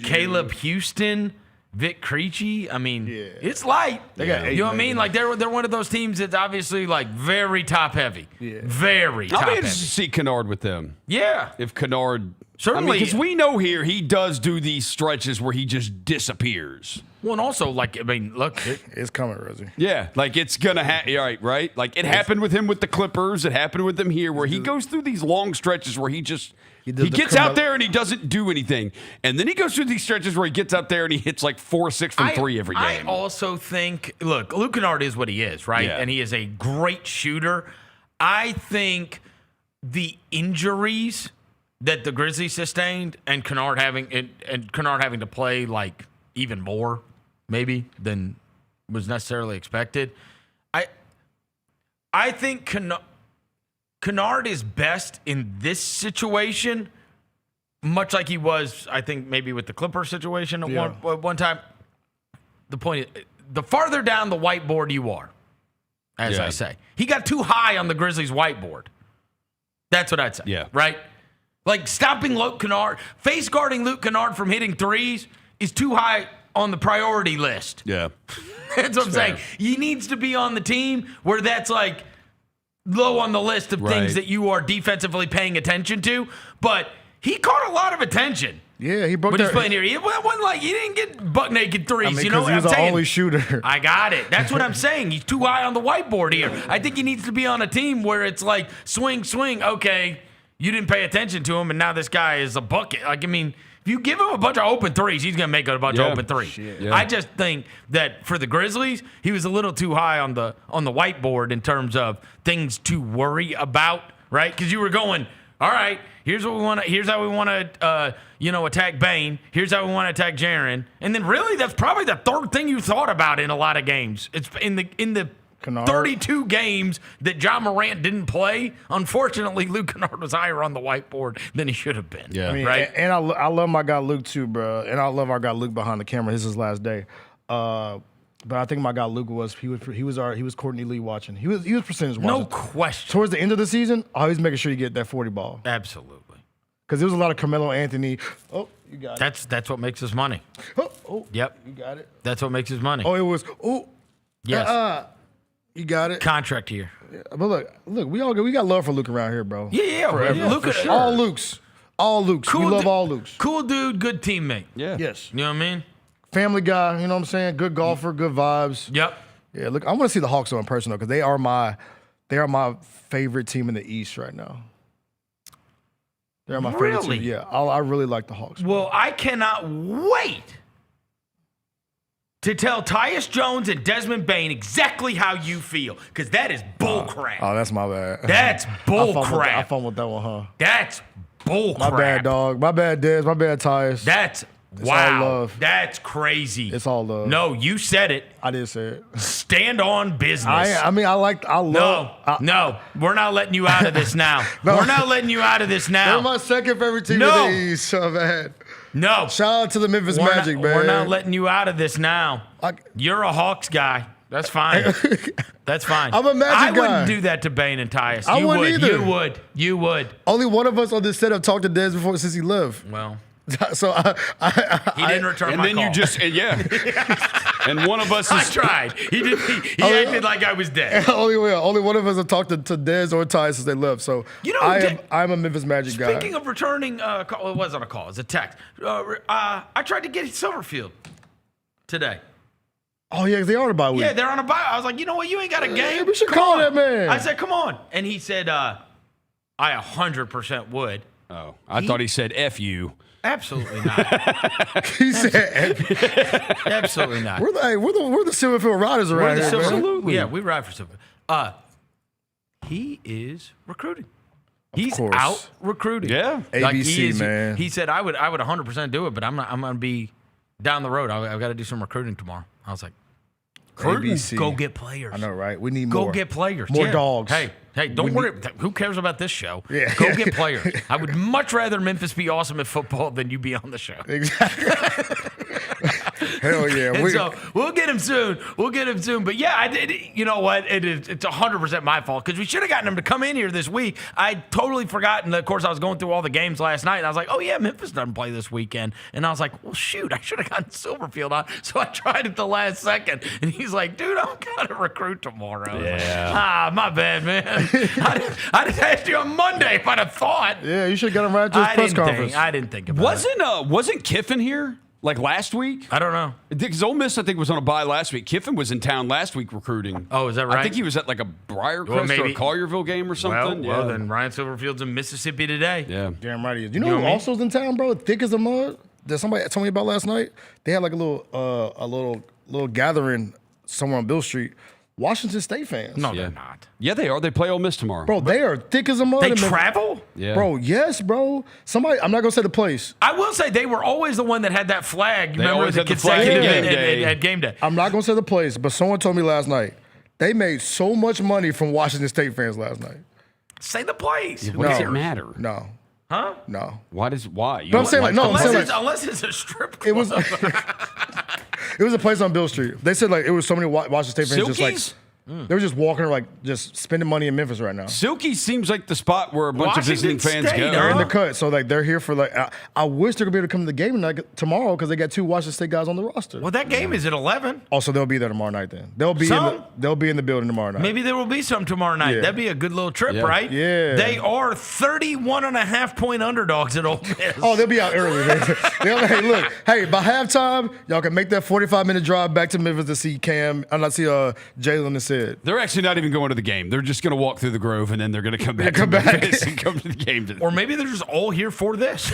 Caleb Houston, Vic Creechy. I mean, it's light. They got 8, you know what I mean? Like they're one of those teams that's obviously like very top heavy. Yeah. Very top I'll be heavy. interested to see Kennard with them. Yeah. If Kennard. Certainly. Because we know here he does do these stretches where he just disappears. Well, and also, like, I mean, look. It's coming, Rosie. Yeah, like it's going to happen, right? Like it happened with him with the Clippers. It happened with him here where he goes through these long stretches where he gets out there and he doesn't do anything. And then he goes through these stretches where he gets out there and he hits like 4 or 6 from 3 every game. I also think, look, Luke Kennard is what he is, right? Yeah. And he is a great shooter. I think the injuries that the Grizzlies sustained and Kennard having to play like even more maybe than was necessarily expected. I think Kennard is best in this situation, much like he was, I think, maybe with the Clippers situation at one time. The point is, the farther down the whiteboard you are, as I say, he got too high on the Grizzlies' whiteboard. That's what I'd say. Yeah. Right? Like stopping Luke Kennard, face guarding Luke Kennard from hitting threes is too high on the priority list. Yeah. That's what I'm saying. He needs to be on the team where that's like low on the list of things that you are defensively paying attention to. But he caught a lot of attention. Yeah, he broke when he's playing here. He wasn't like he didn't get buck naked threes. I mean, you know what he was I'm the saying? only shooter. I got it. That's what I'm saying. He's too high on the whiteboard here. I think he needs to be on a team where it's like swing. Okay, you didn't pay attention to him, and now this guy is a bucket. Like, I mean, if you give him a bunch of open threes, he's going to make a bunch of open threes. Yeah. I just think that for the Grizzlies, he was a little too high on the whiteboard in terms of things to worry about, right? Because you were going, all right, here's what we want to. Here's how we want to, attack Bane. Here's how we want to attack Jaren. And then really, that's probably the third thing you thought about in a lot of games. It's in the Kennard. 32 games that John Morant didn't play. Unfortunately, Luke Kennard was higher on the whiteboard than he should have been. Yeah, I mean, right. And I love my guy Luke too, bro. And I love our guy Luke behind the camera. This is his last day. But I think my guy Luka was Courtney Lee watching. He was percentage watching. No question. Towards the end of the season, I was making sure you get that 40 ball. Absolutely. Because there was a lot of Carmelo Anthony. Oh, you got it. That's what makes his money. Oh, yep. You got it. That's what makes his money. Oh, it was. Oh, yes. You got it. Contract year. Yeah, but look, we got love for Luke around here, bro. Yeah. Luke, sure. all Lukes. Cool, we love all Lukes. Cool dude, good teammate. Yeah. Yes. You know what I mean? Family guy, you know what I'm saying? Good golfer, good vibes. Yep. Yeah, look, I want to see the Hawks in person though, because they are my favorite team in the East right now. They're my favorite team. Yeah, I really like the Hawks. Well, I cannot wait to tell Tyus Jones and Desmond Bain exactly how you feel, because that is bullcrap. Oh, that's my bad. That's bullcrap. I fumbled that one, huh? That's bullcrap. My bad, dog. My bad, Des. My bad, Tyus. It's all love. That's crazy. It's all love. No, you said it. I did say it. Stand on business. I love. No, we're not letting you out of this now. We're not letting you out of this now. They're my second favorite team in the East, so bad. No. Shout out to the Memphis Magic, man. We're not letting you out of this now. You're a Hawks guy. That's fine. That's fine. I'm a Magic guy. I wouldn't do that to Bain and Tyus. I wouldn't either. You would. Only one of us on this setup talked to Des before since he left. Well. So he didn't return my call. And then you and one of us I tried. He acted like I was dead. Only one of us have talked to Dez or Ty since they left. So I'm a Memphis Magic guy. Speaking of returning, it wasn't a call. It was a text. I tried to get Silverfield today. Oh, yeah, they are on a bye week. Yeah, they're on a bye. I was like, you know what? You ain't got a game. We should call that man. I said, come on. And he said, I 100% would. Oh, I thought he said F you. Absolutely not. He said, absolutely not. We're the Silverfield Riders around here, man. Absolutely. Yeah, we ride for Silverfield. He is recruiting. He's out recruiting. Yeah, ABC, man. He said I would 100% do it, but I'm going to be down the road. I've got to do some recruiting tomorrow. I was like, ABC. Go get players. I know, right? We need more. Go get players. More dogs. Hey, don't worry. Who cares about this show? Yeah. Go get players. I would much rather Memphis be awesome at football than you be on the show. Exactly. Hell yeah. So we'll get him soon. But yeah, I did. You know what? It's 100% my fault because we should have gotten him to come in here this week. I totally forgotten. Of course, I was going through all the games last night, and I was like, oh yeah, Memphis doesn't play this weekend. And I was like, well, shoot, I should have gotten Silverfield on. So I tried at the last second, and he's like, dude, I'm going to recruit tomorrow. Yeah. My bad, man. I just asked you on Monday if I'd have thought. Yeah, you should have got him right to his press conference. I didn't think about it. Wasn't Kiffin here like last week? I don't know. Because Ole Miss, I think, was on a bye last week. Kiffin was in town last week recruiting. Oh, is that right? I think he was at like a Briarcrest or a Collierville game or something. Well, then Ryan Silverfield's in Mississippi today. Yeah. Damn right he is. You know who also's in town, bro? Thick as a mud. That somebody told me about last night. They had like a little gathering somewhere on Bill Street. Washington State fans. No, they're not. Yeah, they are. They play Ole Miss tomorrow. Bro, they are thick as a mud. They travel? Yeah. Bro, yes, bro. Somebody, I'm not going to say the place. I will say they were always the one that had that flag. They Remember always the had the flag at game day. I'm not going to say the place, but someone told me last night they made so much money from Washington State fans last night. Say the place. What does it matter? No. Huh? No. Why? But I'm saying unless it's a strip club. It was it was a place on Bill Street. They said like it was so many Washington State fans just like they were just walking like just spending money in Memphis right now. Silky seems like the spot where a bunch of visiting fans go. They're in the cut, so like they're here for like. I wish they're gonna be able to come to the game tomorrow because they got 2 Washington State guys on the roster. Well, that game is at 11. Also, they'll be there tomorrow night. Then they'll be in the building tomorrow night. Maybe there will be some tomorrow night. Yeah. That'd be a good little trip, right? Yeah. They are 31.5-point underdogs at Ole Miss. Oh, they'll be out early. Hey, look. Hey, by halftime, y'all can make that 45-minute drive back to Memphis to see Cam. And I see Jalen and Sid. They're actually not even going to the game. They're just going to walk through the Grove and then they're going to come back. And come to the game. Or maybe they're just all here for this.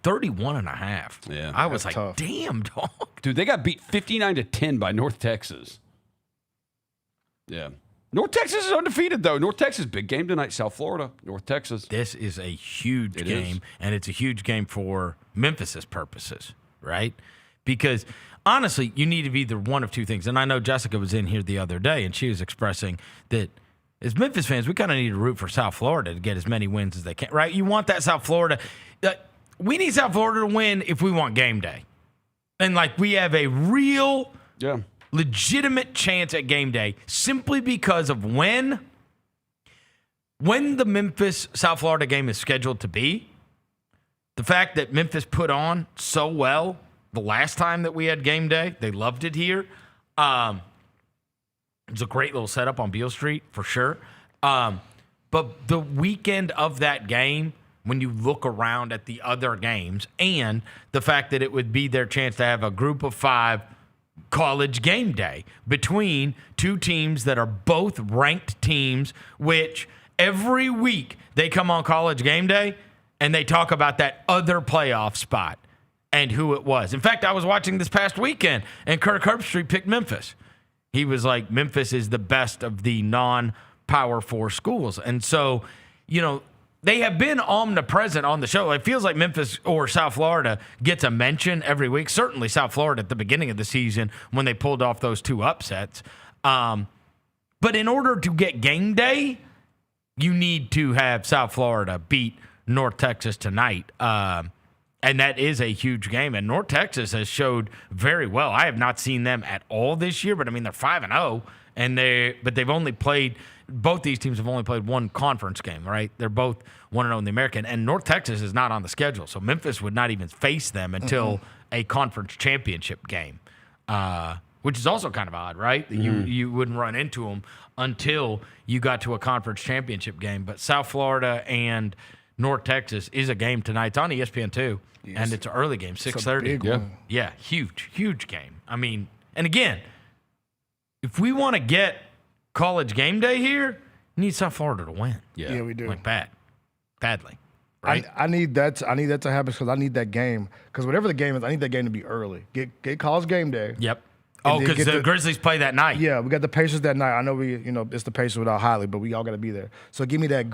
31.5. Yeah, I was like, tough. damn, dog. Dude, they got beat 59-10 by North Texas. Yeah. North Texas is undefeated, though. North Texas, big game tonight, South Florida, North Texas. This is a huge game, and it's a huge game for Memphis's purposes, right? Because honestly, you need to be either one of two things. And I know Jessica was in here the other day, and she was expressing that as Memphis fans, we kind of need to root for South Florida to get as many wins as they can, right? You want that South Florida. We need South Florida to win if we want game day. And, like, we have a real legitimate chance at game day simply because of when the Memphis-South Florida game is scheduled to be. The fact that Memphis put on so well the last time that we had game day, they loved it here. It was a great little setup on Beale Street for sure. But the weekend of that game, when you look around at the other games, and the fact that it would be their chance to have a group of 5 college game day between two teams that are both ranked teams, which every week they come on college game day and they talk about that other playoff spot and who it was. In fact, I was watching this past weekend and Kirk Herbstreit picked Memphis. He was like, Memphis is the best of the non-Power 4 schools. And so, they have been omnipresent on the show. It feels like Memphis or South Florida gets a mention every week. Certainly South Florida at the beginning of the season when they pulled off those 2 upsets. But in order to get game day, you need to have South Florida beat North Texas tonight. And that is a huge game. And North Texas has showed very well. I have not seen them at all this year, but they're 5-0. But they've only played, both these teams have only played one conference game, right? They're both 1-0 in the American. And North Texas is not on the schedule. So Memphis would not even face them until a conference championship game, which is also kind of odd, right? You wouldn't run into them until you got to a conference championship game. But South Florida and North Texas is a game tonight. It's on ESPN2, and it's an early game, 6:30. Yeah, huge game. I mean, and again, if we want to get college game day here, we need South Florida to win. Yeah, we do. Like badly. Right? I need that to happen because I need that game. Because whatever the game is, I need that game to be early. Get college game day. Yep. Because the Grizzlies play that night. Yeah, we got the Pacers that night. I know it's the Pacers without Hiley, but we all got to be there. So give me that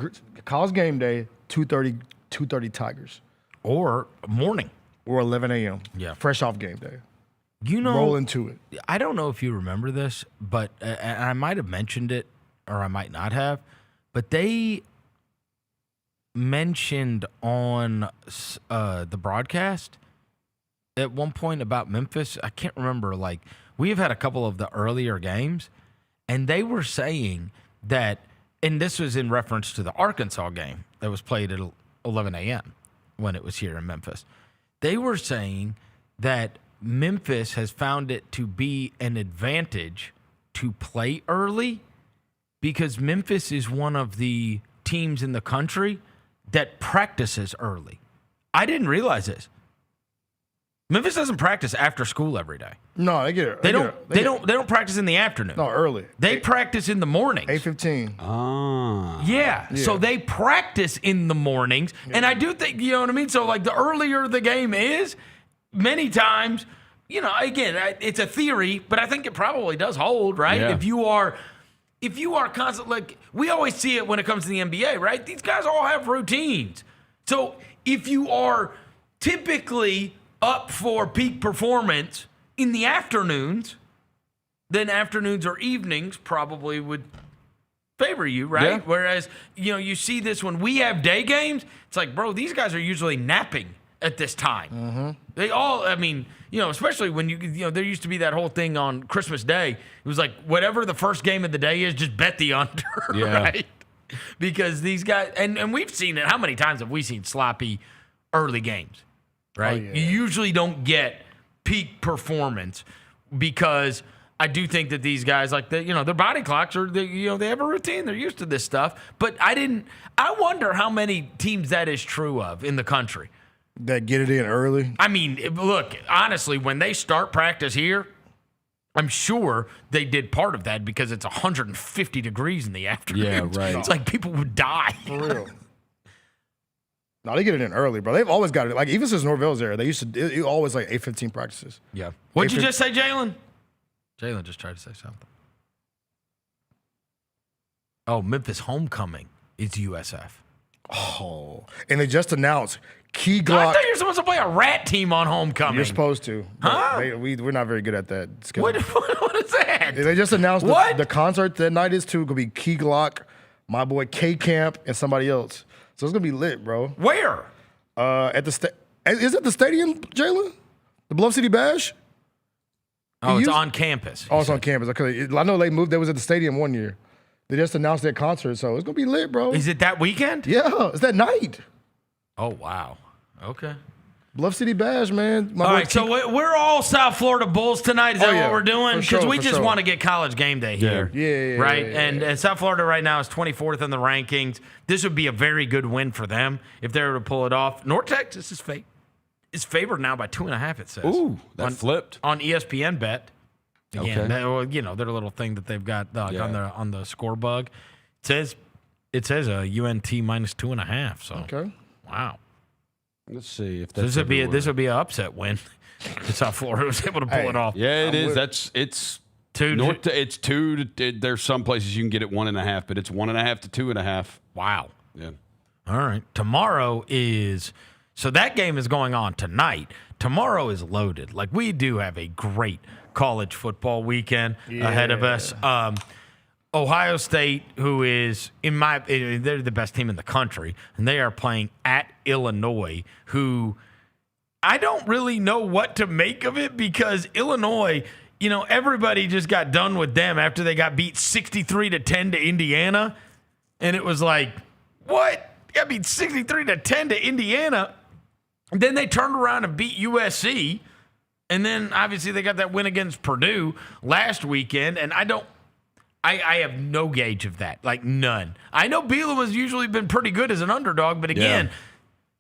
college game day, 2:30 Tigers. Or morning. Or 11 a.m. Yeah. Fresh off game day. Roll into it. I don't know if you remember this, but and I might have mentioned it or I might not have, but they mentioned on the broadcast at one point about Memphis. I can't remember. We have had a couple of the earlier games, and they were saying that, and this was in reference to the Arkansas game that was played at 11 a.m. when it was here in Memphis. They were saying that Memphis has found it to be an advantage to play early because Memphis is one of the teams in the country that practices early. I didn't realize this. Memphis doesn't practice after school every day. No, they get it. They don't practice in the afternoon. No, early. They practice in the mornings. 8:15. Yeah. So they practice in the mornings. Yeah. And I do think, you know what I mean? So the earlier the game is, many times, again, it's a theory, but I think it probably does hold, right? Yeah. If you are constant, we always see it when it comes to the NBA, right? These guys all have routines. So if you are typically up for peak performance in the afternoons, then afternoons or evenings probably would favor you, right? Yeah. Whereas, you see this when we have day games, it's like, bro, these guys are usually napping at this time. Mm-hmm. They all, especially when there used to be that whole thing on Christmas Day. It was like, whatever the first game of the day is, just bet the under, right? Because these guys, and we've seen it. How many times have we seen sloppy early games, right? Oh, yeah. You usually don't get peak performance because I do think that these guys, their body clocks are, they have a routine. They're used to this stuff. But I wonder how many teams that is true of in the country. That get it in early? I mean, look, honestly, when they start practice here, I'm sure they did part of that because it's 150 degrees in the afternoon. Yeah, right. It's like people would die. For real. No, they get it in early, bro. They've always got it. Even since Norvell's era, they used to it always 8:15 practices. Yeah. What'd you just say, Jalen? Jalen just tried to say something. Oh, Memphis Homecoming is USF. Oh, and they just announced Key Glock. I thought you were supposed to play a rat team on Homecoming. You're supposed to. Huh? We're not very good at that. What is that? They just announced the concert that night is going to be Key Glock, my boy K Camp, and somebody else. So it's going to be lit, bro. Where? At the is it the stadium, Jalen? The Bluff City Bash? Oh, it's on campus. Oh, it's on campus. Okay, I know they moved. They was at the stadium one year. They just announced their concert, so it's gonna be lit, bro. Is it that weekend? Yeah, it's that night. Oh wow. Okay. Bluff City Bash, man. All right, so we're all South Florida Bulls tonight. Is that what we're doing? Because we just want to get college game day here. Yeah. Right? And South Florida right now is 24th in the rankings. This would be a very good win for them if they were to pull it off. North Texas is favored now by 2.5, it says. Ooh, that flipped. On ESPN Bet. Again, Okay. their little thing that they've got on the score bug. It says a UNT minus 2.5. So, okay. Wow. Let's see if So that's this would be an upset win if South Florida was able to pull it off. Yeah, it is. It's it's 2 to, there's some places you can get it 1.5, but it's 1.5 to 2.5. Wow. Yeah. All right. Tomorrow is so that game is going on tonight. Tomorrow is loaded. Like, we do have a great college football weekend ahead of us. Ohio State, who is they're the best team in the country, and they are playing at Illinois, who I don't really know what to make of it, because Illinois, everybody just got done with them after they got beat 63-10 to Indiana, and it was like, what? You got beat 63-10 to Indiana, and then they turned around and beat USC, and then obviously they got that win against Purdue last weekend, and I have no gauge of that, like none. I know Bielema has usually been pretty good as an underdog, but again,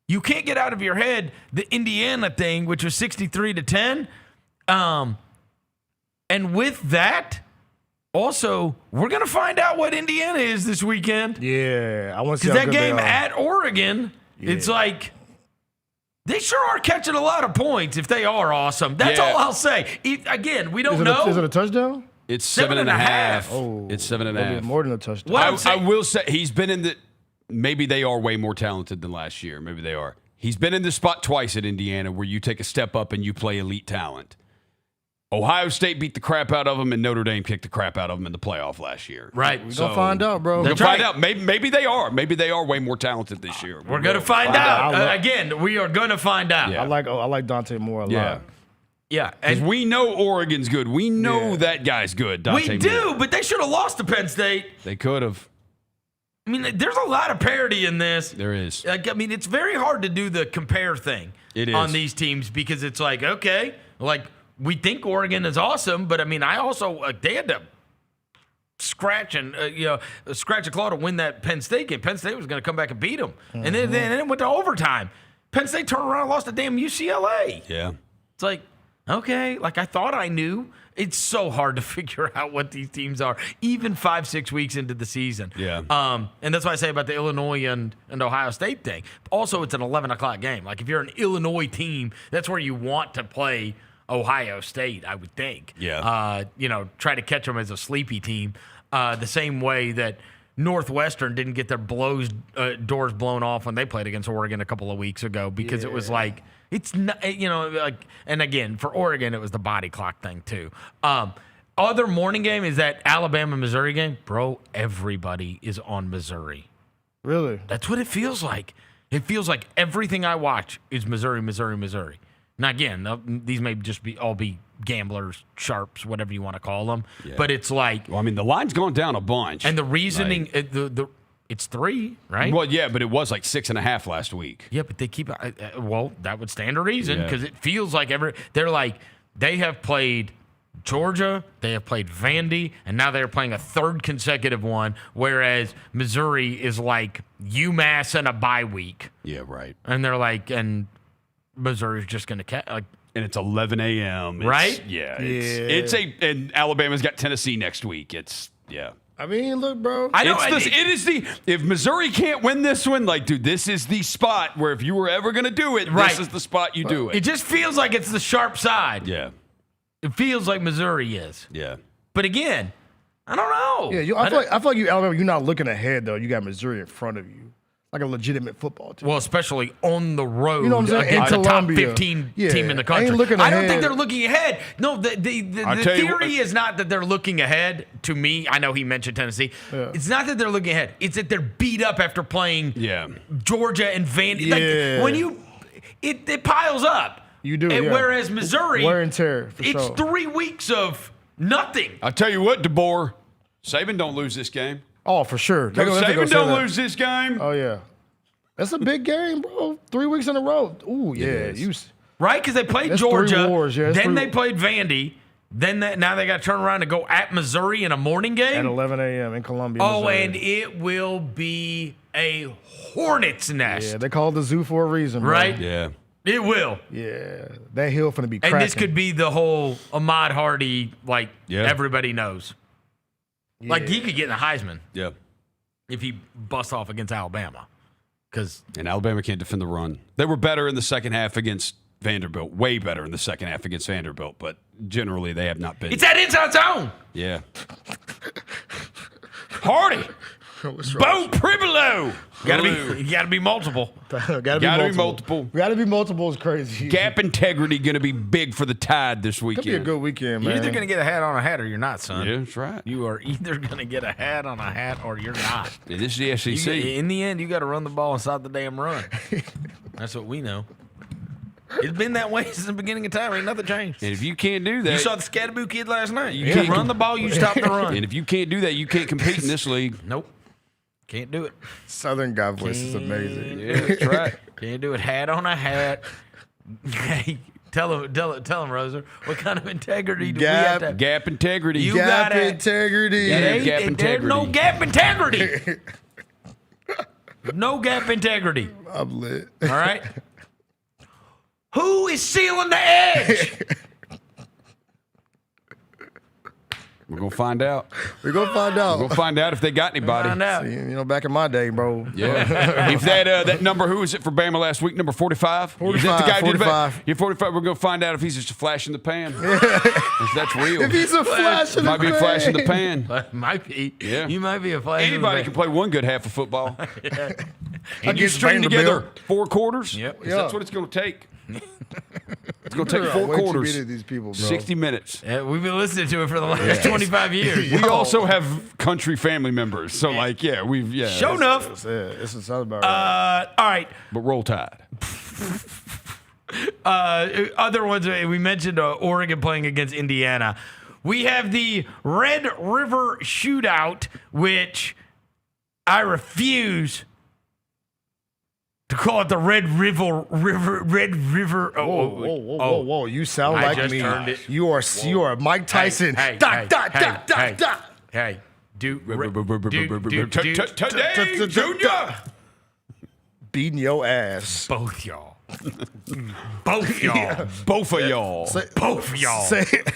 you can't get out of your head the Indiana thing, which was 63-10. And with that, also, we're going to find out what Indiana is this weekend. Yeah, I want to see because how that good game they are. at Oregon, it's like they sure are catching a lot of points if they are awesome. That's all I'll say. Again, we don't know. Is it a touchdown? It's 7.5. Oh, it's 7.5. More than a touchdown. I will say he's been in the. Maybe they are way more talented than last year. Maybe they are. He's been in this spot twice at Indiana where you take a step up and you play elite talent. Ohio State beat the crap out of them, and Notre Dame kicked the crap out of them in the playoff last year. Right. We're going to find out, bro. We're going to find out. Maybe they are. Maybe they are way more talented this year. We're going to find out. Again, we are going to find out. Yeah. I like Dante Moore a lot. Yeah. Because we know Oregon's good. We know that guy's good. Dante We do, Moore. but they should have lost to Penn State. They could have. I mean, there's a lot of parity in this. There is. Like, I mean, it's very hard to do the compare thing on these teams, because it's like, okay, like, we think Oregon is awesome, but I mean, I also they had to scratch a claw to win that Penn State game. Penn State was going to come back and beat them, and then it went to overtime. Penn State turned around and lost to damn UCLA. Yeah, it's like, okay, like I thought I knew. It's so hard to figure out what these teams are, even 5-6 weeks into the season. Yeah. And that's what I say about the Illinois and Ohio State thing. Also, it's an 11 o'clock game. Like, if you're an Illinois team, that's where you want to play Ohio State, I would think. Yeah. Try to catch them as a sleepy team. The same way that Northwestern didn't get their doors blown off when they played against Oregon a couple of weeks ago, because it was like, it's not, and again, for Oregon, it was the body clock thing too. Other morning game is that Alabama-Missouri game. Bro, everybody is on Missouri. Really? That's what it feels like. It feels like everything I watch is Missouri, Missouri, Missouri. Now, again, these may just all be gamblers, sharps, whatever you want to call them. Yeah. But it's like... Well, I mean, the line's gone down a bunch. And the reasoning... It's 3, right? Well, yeah, but it was like 6.5 last week. Yeah, but they keep... well, that would stand to reason, because it feels like they're like... They have played Georgia, they have played Vandy, and now they're playing a third consecutive one, whereas Missouri is like UMass and a bye week. Yeah, right. And they're like... and Missouri's just going to catch. And it's 11 a.m. Right? Yeah. And Alabama's got Tennessee next week. I mean, look, bro. If Missouri can't win this one, like, dude, this is the spot where if you were ever going to do it, this is the spot you do it. It just feels like it's the sharp side. Yeah. It feels like Missouri is. Yeah. But again, I don't know. Yeah, I feel like you, Alabama, you're not looking ahead, though. You got Missouri in front of you. Like a legitimate football team. Well, especially on the road, you know what I'm saying? against the top 15 team in the country. I don't think they're looking ahead. No, the theory is not that they're looking ahead. To me, I know he mentioned Tennessee. Yeah. It's not that they're looking ahead. It's that they're beat up after playing Georgia and Vandy. Like, when it piles up. You do, And yeah. whereas Missouri, Wear and tear, for it's sure. 3 weeks of nothing. I'll tell you what, DeBoer, Saban don't lose this game. Oh, for sure. No, Saban don't lose this game. Oh, yeah. That's a big game, bro. 3 weeks in a row. Ooh, yeah. Right? Because they played That's Georgia. 3 wars, yeah. Then they played Vandy. Then now they got to turn around and go at Missouri in a morning game. At 11 a.m. in Columbia, Oh, Missouri. and it will be a hornet's nest. Yeah, they call it the zoo for a reason, bro. Right? Yeah. It will. Yeah. That hill finna be cracking. And this could be the whole Ahmad Hardy, everybody knows. Like, he could get in the Heisman. Yeah. If he busts off against Alabama. And Alabama can't defend the run. They were better in the second half against Vanderbilt. Way better in the second half against Vanderbilt. But generally, they have not been. It's that inside zone. Yeah. Hardy. Bo Pribolo. You gotta be multiple. Gotta be multiple. Gotta be multiple is crazy. Gap integrity going to be big for the Tide this weekend. Could be a good weekend, man. You're either going to get a hat on a hat or you're not, son. Yeah, that's right. You are either going to get a hat on a hat or you're not. Yeah, this is the SEC. In the end, you got to run the ball and stop the damn run. That's what we know. It's been that way since the beginning of time. Ain't nothing changed. And if you can't do that, You saw the Scattaboo kid last night. You can't run the ball, you stop the run. And if you can't do that, you can't compete in this league. Nope. Can't do it. Southern guy voice is amazing. Yeah, that's right. Can't do it. Hat on a hat. Hey, tell him, Roser. What kind of integrity do we have to have? Gap integrity. You Gap gotta- integrity. Yeah, gap There's integrity. no gap integrity. No gap integrity. I'm lit. All right. Who is sealing the edge? We're going to find out. We're going to find out. We're going to find out if they got anybody. Find out. See, back in my day, bro. Yeah. If that number, who was it for Bama last week? Number 45? 45, Is that the guy who did 45. Yeah, 45. We're going to find out if he's just a flash in the pan. If that's real. If he's a flash in the Might be a flash in the pan. pan. Might be. Yeah. You might be a flash. Anybody can play one good half of football. And you Against string together Vanderbilt. 4 quarters? Yep. 'Cause that's what it's going to take. It's going to take You're 4 way too quarters. mean to these people, bro. 60 minutes. Yeah, we've been listening to it for the last 25 years. We also have country family members. So, Show enough. This is something about right. All right. But roll Tide. Other ones, we mentioned Oregon playing against Indiana. We have the Red River Shootout, which I refuse to call it the Red River. Whoa. You sound I like just me. turned it. You are Mike Tyson. Hey, Today, Junior. Beating your ass. Both y'all. Both y'all. Both of y'all. Both of y'all. Say it.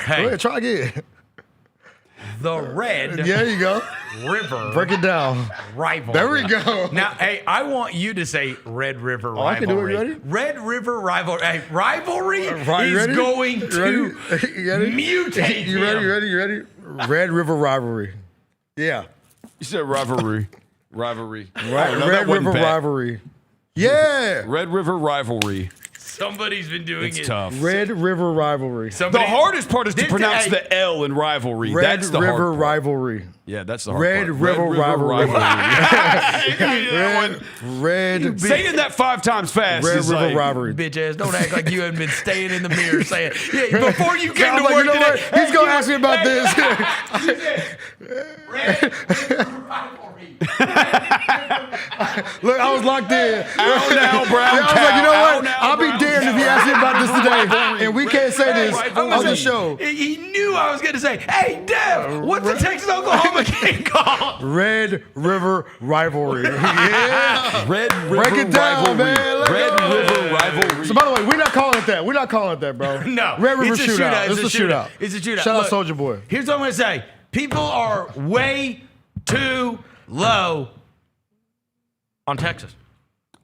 Hey. Go ahead, try again. The Red There you go. River Break it down. Rivalry. There we go. Now, hey, I want you to say Red River Rivalry. I can do it. You ready? Red River Rivalry. Hey, rivalry Right, you is ready? going You to ready? You ready? mutate. You ready? him. You ready? Red River Rivalry. Yeah. You said rivalry. Rivalry. Red River Rivalry. Yeah. Red River Rivalry. Somebody's been doing It's it. tough. Red River Rivalry. The hardest part is to pronounce the L in rivalry. Red That's the River hard part. Rivalry. Yeah, that's the hard Red part. River Rivalry. Red. Saying that 5 times fast Red is River like, Rivalry. Bitch ass, don't act like you haven't been staying in the mirror saying, yeah, before you came I'm to like, work you know today. what? He's going to ask me about this. Red River Rivalry. Look, I was locked in. Ow now, brown I was like, you know cow. what? Ow now, I'll be brown damned if he cow. asks me about this today. And we can't say this on the show. He knew I was going to say, hey, Dev, what's the Texas-Oklahoma game called? Red River Rivalry. Yeah. Red River Break it down, Rivalry. man. Let's Red go. River Rivalry. So, by the way, we're not calling it that. We're not calling it that, bro. No. Red River it's a Shootout. It's It's a shootout. It's a shootout. Shout out Look, Soulja Boy. Here's what I'm going to say. People are way too low on Texas.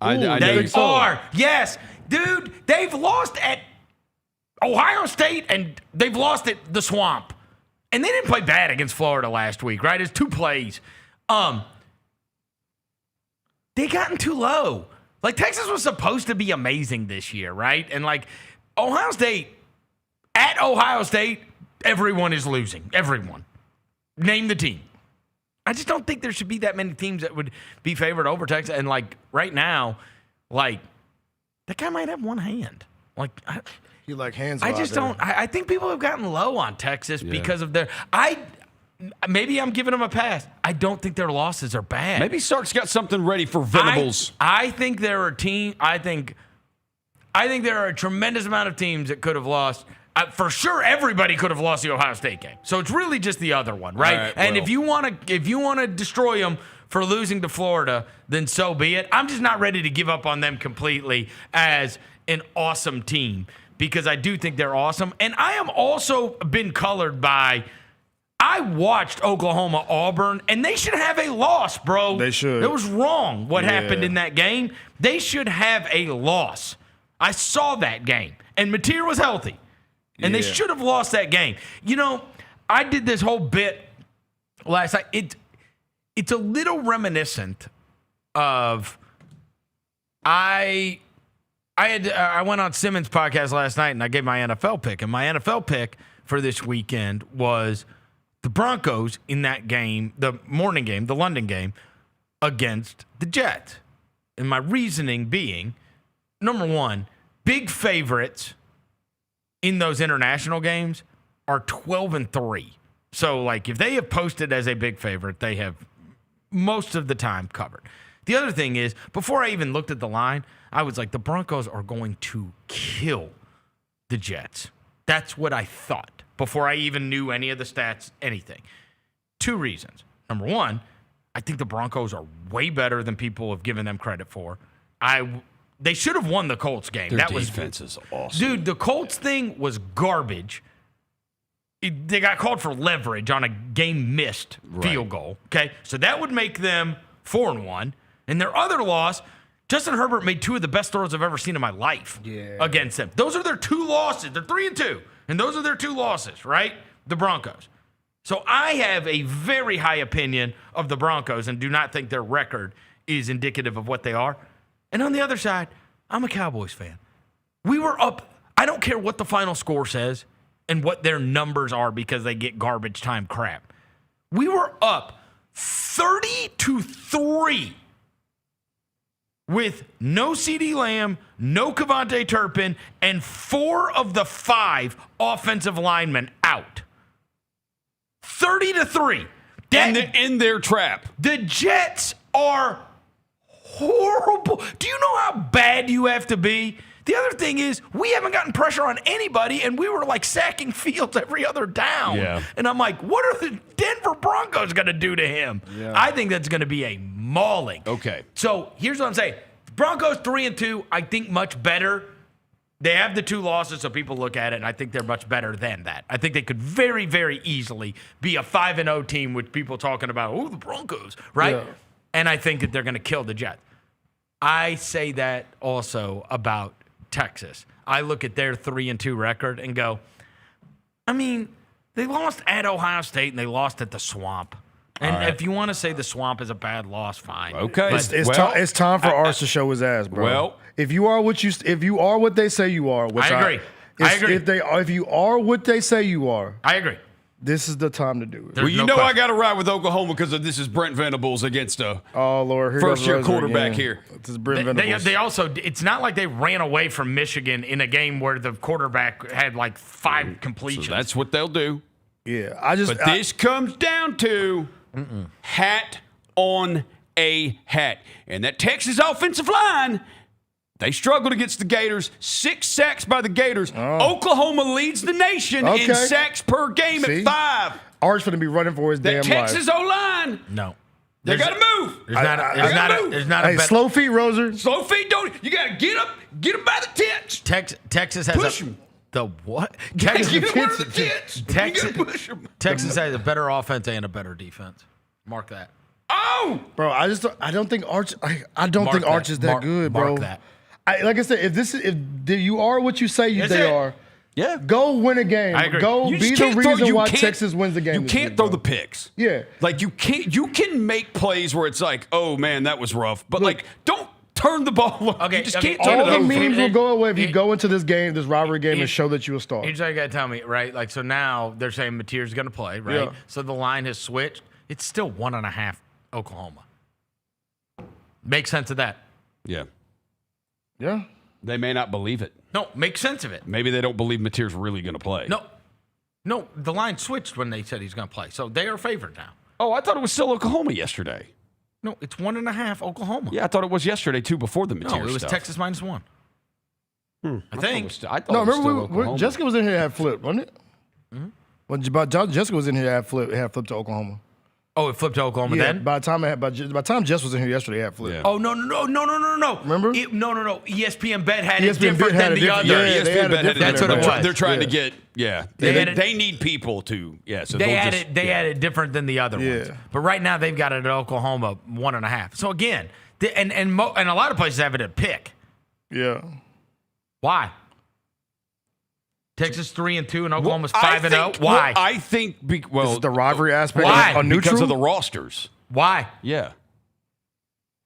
I know They you- are. Yes. Dude, they've lost at Ohio State and they've lost at the Swamp. And they didn't play bad against Florida last week, right? It's 2 plays. They gotten too low. Like, Texas was supposed to be amazing this year, right? And, like, Ohio State, at Ohio State, everyone is losing. Everyone. Name the team. I just don't think there should be that many teams that would be favored over Texas. And, like, right now, like, that guy might have one hand. Like, you like hands. I just don't. I think people have gotten low on Texas because of their. Maybe I'm giving them a pass. I don't think their losses are bad. Maybe Sark's got something ready for Venables. I think there are teams. I think there are a tremendous amount of teams that could have lost. For sure, everybody could have lost the Ohio State game. So it's really just the other one, right? And if you want to destroy them for losing to Florida, then so be it. I'm just not ready to give up on them completely as an awesome team because I do think they're awesome. And I am also been colored by. I watched Oklahoma Auburn, and they should have a loss, bro. They should. It was wrong what happened in that game. They should have a loss. I saw that game, and Mateer was healthy, and they should have lost that game. You know, I did this whole bit last night. It's a little reminiscent of I went on Simmons' podcast last night, and I gave my NFL pick, and my NFL pick for this weekend was the Broncos in that game, the morning game, the London game, against the Jets. And my reasoning being, number one, big favorites in those international games are 12-3. So, like, if they have posted as a big favorite, they have most of the time covered. The other thing is, before I even looked at the line, I was like, the Broncos are going to kill the Jets. That's what I thought before I even knew any of the stats, anything. Two reasons. Number one, I think the Broncos are way better than people have given them credit for. They should have won the Colts game. Their defense is awesome. Dude, the Colts thing was garbage. They got called for leverage on a game-missed field goal. Okay, so that would make them 4-1. And their other loss, Justin Herbert made two of the best throws I've ever seen in my life against them. Those are their two losses. They're 3-2. And those are their two losses, right? The Broncos. So I have a very high opinion of the Broncos and do not think their record is indicative of what they are. And on the other side, I'm a Cowboys fan. We were up. I don't care what the final score says and what their numbers are because they get garbage time crap. We were up 30-3 with no CeeDee Lamb, no Kevontae Turpin, and 4 of the 5 offensive linemen out. 30-3. In their trap. The Jets are horrible. Do you know how bad you have to be? The other thing is, we haven't gotten pressure on anybody, and we were like sacking Fields every other down. Yeah. And I'm like, what are the Denver Broncos going to do to him? Yeah. I think that's going to be a mauling. Okay. So here's what I'm saying. Broncos 3-2, I think much better. They have the 2 losses, so people look at it, and I think they're much better than that. I think they could very, very easily be a 5-0 team with people talking about, oh, the Broncos, right? Yeah. And I think that they're going to kill the Jets. I say that also about Texas. I look at their 3-2 record and go, I mean, they lost at Ohio State and they lost at the Swamp. And if you want to say the Swamp is a bad loss, fine. Okay, it's time for Arch to show his ass, bro. Well, if you are what they say you are, which I agree. I agree. If you are what they say you are, I agree. This is the time to do it. Well, you know I got to ride with Oklahoma because this is Brent Venables against a first-year quarterback here. This is Brent Venables. They also, it's not like they ran away from Michigan in a game where the quarterback had like 5 completions. So that's what they'll do. Yeah, But this comes down to hat on a hat. And that Texas offensive line, they struggled against the Gators. 6 sacks by the Gators. Oklahoma leads the nation in sacks per game at 5. Arch's going to be running for his damn life. Texas O-line. No. They got to move. There's not a slow feet, Roser. Slow feet, you got to get them by the tits. Texas has push them. The what? Texas has a better offense and a better defense. Mark that. Oh, bro, I don't think Arch. I don't think Arch is that good, bro. Mark that. Like I said, if you are what you say they are, yeah, go win a game. I agree. Go be the reason why Texas wins the game. You can't throw the picks. Yeah, like you can make plays where it's like, oh man, that was rough, but like don't turn the ball over. Okay, you just can't turn all it the over. memes will go away if you go into this game, this rivalry game, and show that you're a star. Here's what you got to tell me, right? Like, so now they're saying Mateer's going to play, right? Yeah. So the line has switched. It's still 1.5 Oklahoma. Make sense of that. Yeah. Yeah. They may not believe it. No, make sense of it. Maybe they don't believe Mateer's really going to play. No, the line switched when they said he's going to play. So they are favored now. Oh, I thought it was still Oklahoma yesterday. No, it's 1.5 Oklahoma. Yeah, I thought it was yesterday, too, before the Mateer No, it was stuff. Texas -1. I think. I thought No, it was still remember Oklahoma. Jessica was in here had flipped, wasn't it? When Jessica was in here had flipped to Oklahoma. Oh, it flipped to Oklahoma Yeah, then? by the time Jess was in here yesterday, it had flipped. Yeah. Oh, no. Remember? No. ESPN Bet had it ESPN different Bet had than it the different. other. Yeah, they had it different. That's what it was. They're trying to get, They need people to, so they they'll had just, it. They had it different than the other ones. But right now they've got it at Oklahoma 1.5. So again, and a lot of places have it at pick. Yeah. Why? Texas 3-2 and Oklahoma's 5-0. Why? Well, I think Is it the rivalry aspect. Why? On neutral? Because of the rosters. Why? Yeah.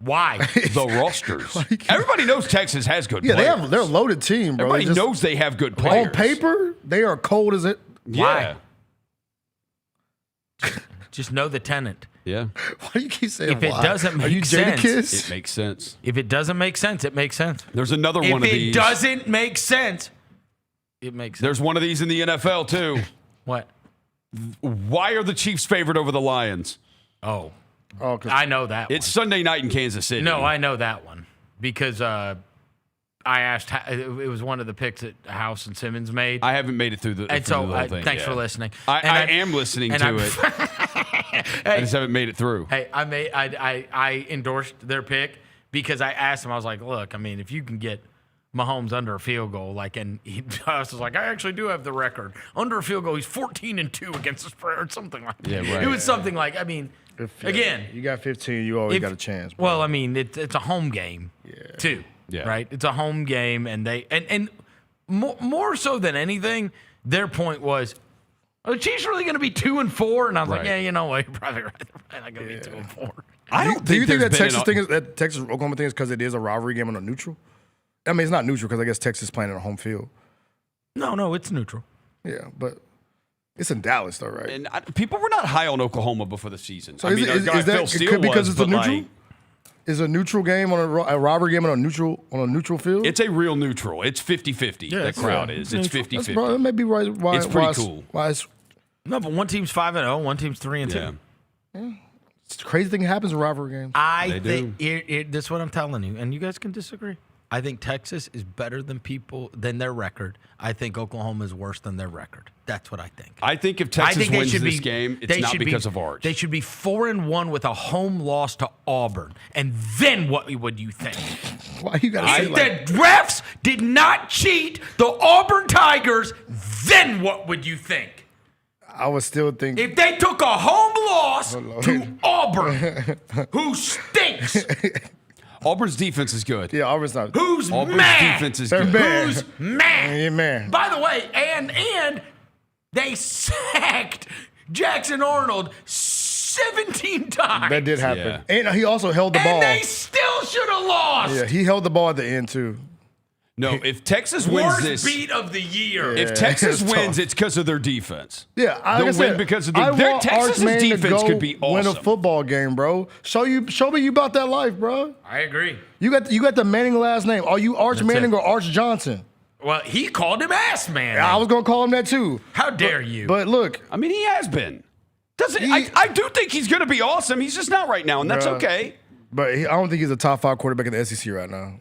Why? The rosters. Everybody knows Texas has good Yeah, players. they're a loaded team, bro. Everybody knows they have good players. On paper, they are cold as it. Yeah. Just know the tenant. Yeah. Why do you keep saying If it why? doesn't Are you make sense, Jadakiss? It makes sense. If it doesn't make sense, it makes sense. There's another one of these. If it doesn't make sense, it makes sense. There's one of these in the NFL, too. What? Why are the Chiefs favored over the Lions? Oh, I know that It's Sunday night in Kansas City. No, I know that one because I asked. It was one of the picks that House and Simmons made. I haven't made it through the. And so, the whole thing thanks yet. for listening. I am listening to it. I just haven't made it through. Hey, I endorsed their pick because I asked him. I was like, look, I mean, if you can get Mahomes under a field goal, and I was like, I actually do have the record under a field goal. He's 14-2 against the spread or something like that. Yeah, right. It was something like, I mean, again, you got 15, you always got a chance. Bro. Well, I mean, it's a home game too, right? It's a home game, and they and more so than anything, their point was, are the Chiefs really going to be 2-4? And I was like, yeah, you know what, you're probably right. They're not going to be 2-4. I don't Do you think that there's been Texas Oklahoma thing is because it is a rivalry game on a neutral? I mean, it's not neutral because I guess Texas is playing on a home field. No, it's neutral. Yeah, but it's in Dallas though, right? And people were not high on Oklahoma before the season. So I mean, is our guy Phil that Steele because was, it's a but, neutral? like, Is a neutral game on a rivalry game on a neutral field? it's a real neutral. It's 50-50. Yeah, The it's crowd real. is. It's 50-50. That may be right. Why, It's pretty why cool. Why it's, No, but one team's 5-0, one team's 3-2. Yeah. it's the crazy thing that happens in rivalry games. I think this is what I'm telling you, and you guys can disagree. I think Texas is better than their record. I think Oklahoma is worse than their record. That's what I think. I think if Texas wins this game, it's not because of Arch. They should be 4-1 with a home loss to Auburn. And then what would you think? Why you gotta say If the refs did not cheat the Auburn Tigers, then what would you think? I would still think If they took a home loss to Auburn, who stinks? Auburn's defense is good. Yeah, Auburn's not. Who's Auburn's mad? defense is They're good. mad. Who's mad? Yeah, man. By the way, and they sacked Jackson Arnold 17 times. That did happen. Yeah. And he also held the ball. And they still should have lost. Yeah, he held the ball at the end too. No, if Texas wins Worst this, beat of the year. if Texas it's wins, tough. it's because of their defense. Yeah, like I They'll said, win because of I their want Texas's Archman to defense go could be win a awesome. football game, bro. Show me you about that life, bro. I agree. You got the Manning last name. Are you Arch Manning or Arch Johnson? Well, he called him ass man. I was gonna call him that too. How dare you? But look, I mean, he has been. I do think he's going to be awesome. He's just not right now, and that's Bruh. okay. But I don't think he's a top 5 quarterback in the SEC right now.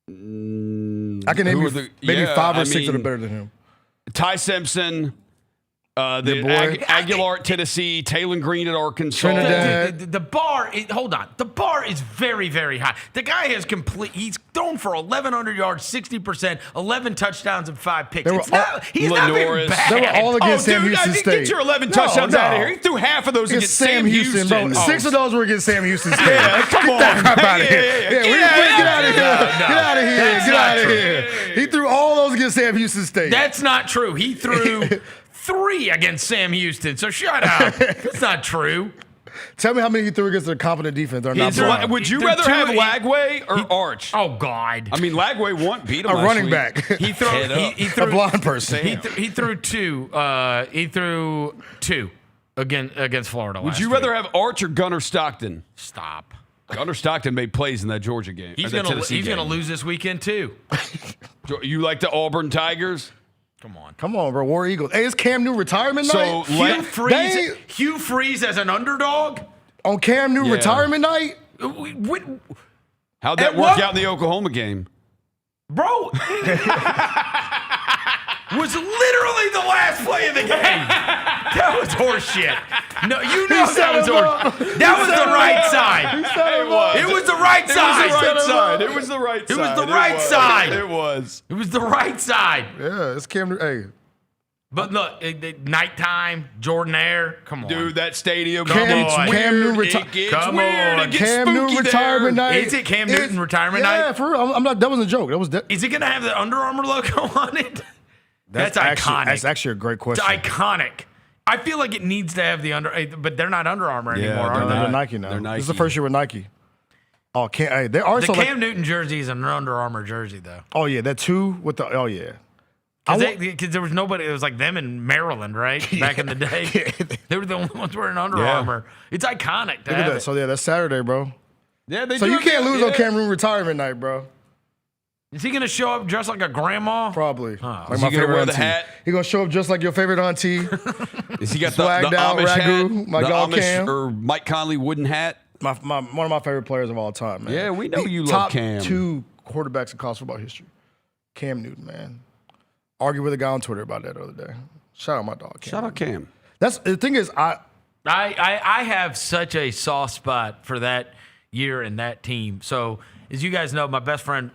I can name Who you are the- maybe yeah, 5 or I 6 that are mean, better than him. Ty Simpson, The boy. Aguilar at Tennessee, Taylon Green at Arkansas. Trinidad. The bar, hold on. The bar is very, very high. The guy has he's thrown for 1,100 yards, 60%, 11 touchdowns, and 5 picks. He's not been bad. They were all against Sam dude, Houston I think State. get your 11 touchdowns out of here. He threw half of those against Sam Houston. bro. 6 of those were against Sam Houston State. Yeah, come on. Get that crap out of here. Yeah. Get out of here. No. Get out of here. That's Get not out of true. here. He threw all those against Sam Houston State. That's not true. He threw 3 against Sam Houston, so shut up. That's not true. Tell me how many he threw against a competent defense. Or not blind. Would you rather have Lagway or Arch? Oh, God. I mean, Lagway beat him a last running week. back. He threw a blind person. He threw 2. He threw 2 against Florida. Would you rather have Arch or Gunnar Stockton? Stop. Gunnar Stockton made plays in that Georgia game. He's going to lose this weekend, too. You like the Auburn Tigers? Come on, bro. War Eagles. Hey, it's Cam Newton retirement night. Hugh Freeze as an underdog? On Cam Newton retirement night? How'd that work out in the Oklahoma game? Bro, was literally the last play of the game. That was horseshit. No, you know that was horseshit. That was the right side. It was the right side. It was the right side. It was the right side. It was. It was the right side. Yeah, it's Cam Newton. Hey. But look, nighttime, Jordan Air, come on. Dude, that stadium Cam Newton retirement night. Is it Cam Newton retirement night? Yeah, for real. I'm not. That wasn't a joke. Is it going to have the Under Armour logo on it? That's iconic. That's actually a great question. It's iconic. I feel like it needs to have the but they're not Under Armour anymore, are they? They're Nike now. They're Nike. This is the first year with Nike. Oh, they are the Cam Newton jersey is an Under Armour jersey, though. Oh yeah, that too with the. Oh yeah. Because there was nobody. It was like them in Maryland, right? Back in the day, they were the only ones wearing Under Armour. It's iconic. Look at that. So yeah, that's Saturday, bro. Yeah, so you can't lose on Cam Newton retirement night, bro. Is he gonna show up dressed like a grandma? Probably. Like is he gonna wear the hat? He gonna show up just like your favorite auntie. Is he got the Amish ragu, hat? My dog Cam, or Mike Conley wooden hat? One of my favorite players of all time, man. Yeah, we know you love Cam. Top 2 quarterbacks in college football history. Cam Newton, man. Argued with a guy on Twitter about that the other day. Shout out my dog, Cam. Shout out Cam. That's the thing is, I have such a soft spot for that year and that team. So as you guys know, my best friend.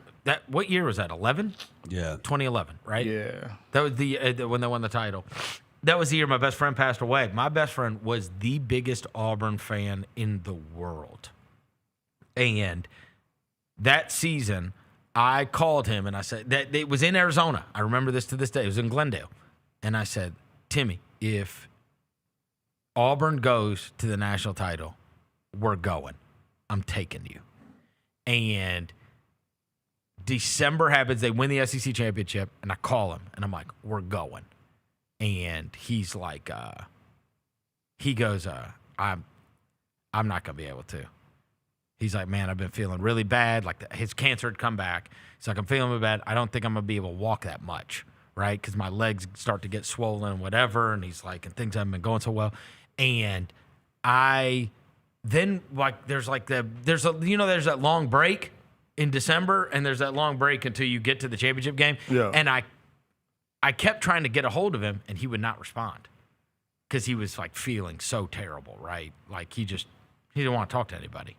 What year was that? 11? Yeah, 2011, right? Yeah, that was the when they won the title. That was the year my best friend passed away. My best friend was the biggest Auburn fan in the world, and that season. I called him and I said that it was in Arizona. I remember this to this day. It was in Glendale. And I said, Timmy, if Auburn goes to the national title, we're going. I'm taking you. And December happens. They win the SEC championship. And I call him and I'm like, we're going. And he's like, he goes, I'm not going to be able to. He's like, man, I've been feeling really bad. Like his cancer had come back. He's like, I'm feeling really bad. I don't think I'm going to be able to walk that much, right? Because my legs start to get swollen and whatever. And he's like, and things haven't been going so well. And there's that long break in December. And there's that long break until you get to the championship game. Yeah. And I kept trying to get a hold of him and he would not respond because he was like feeling so terrible, right? Like he didn't want to talk to anybody.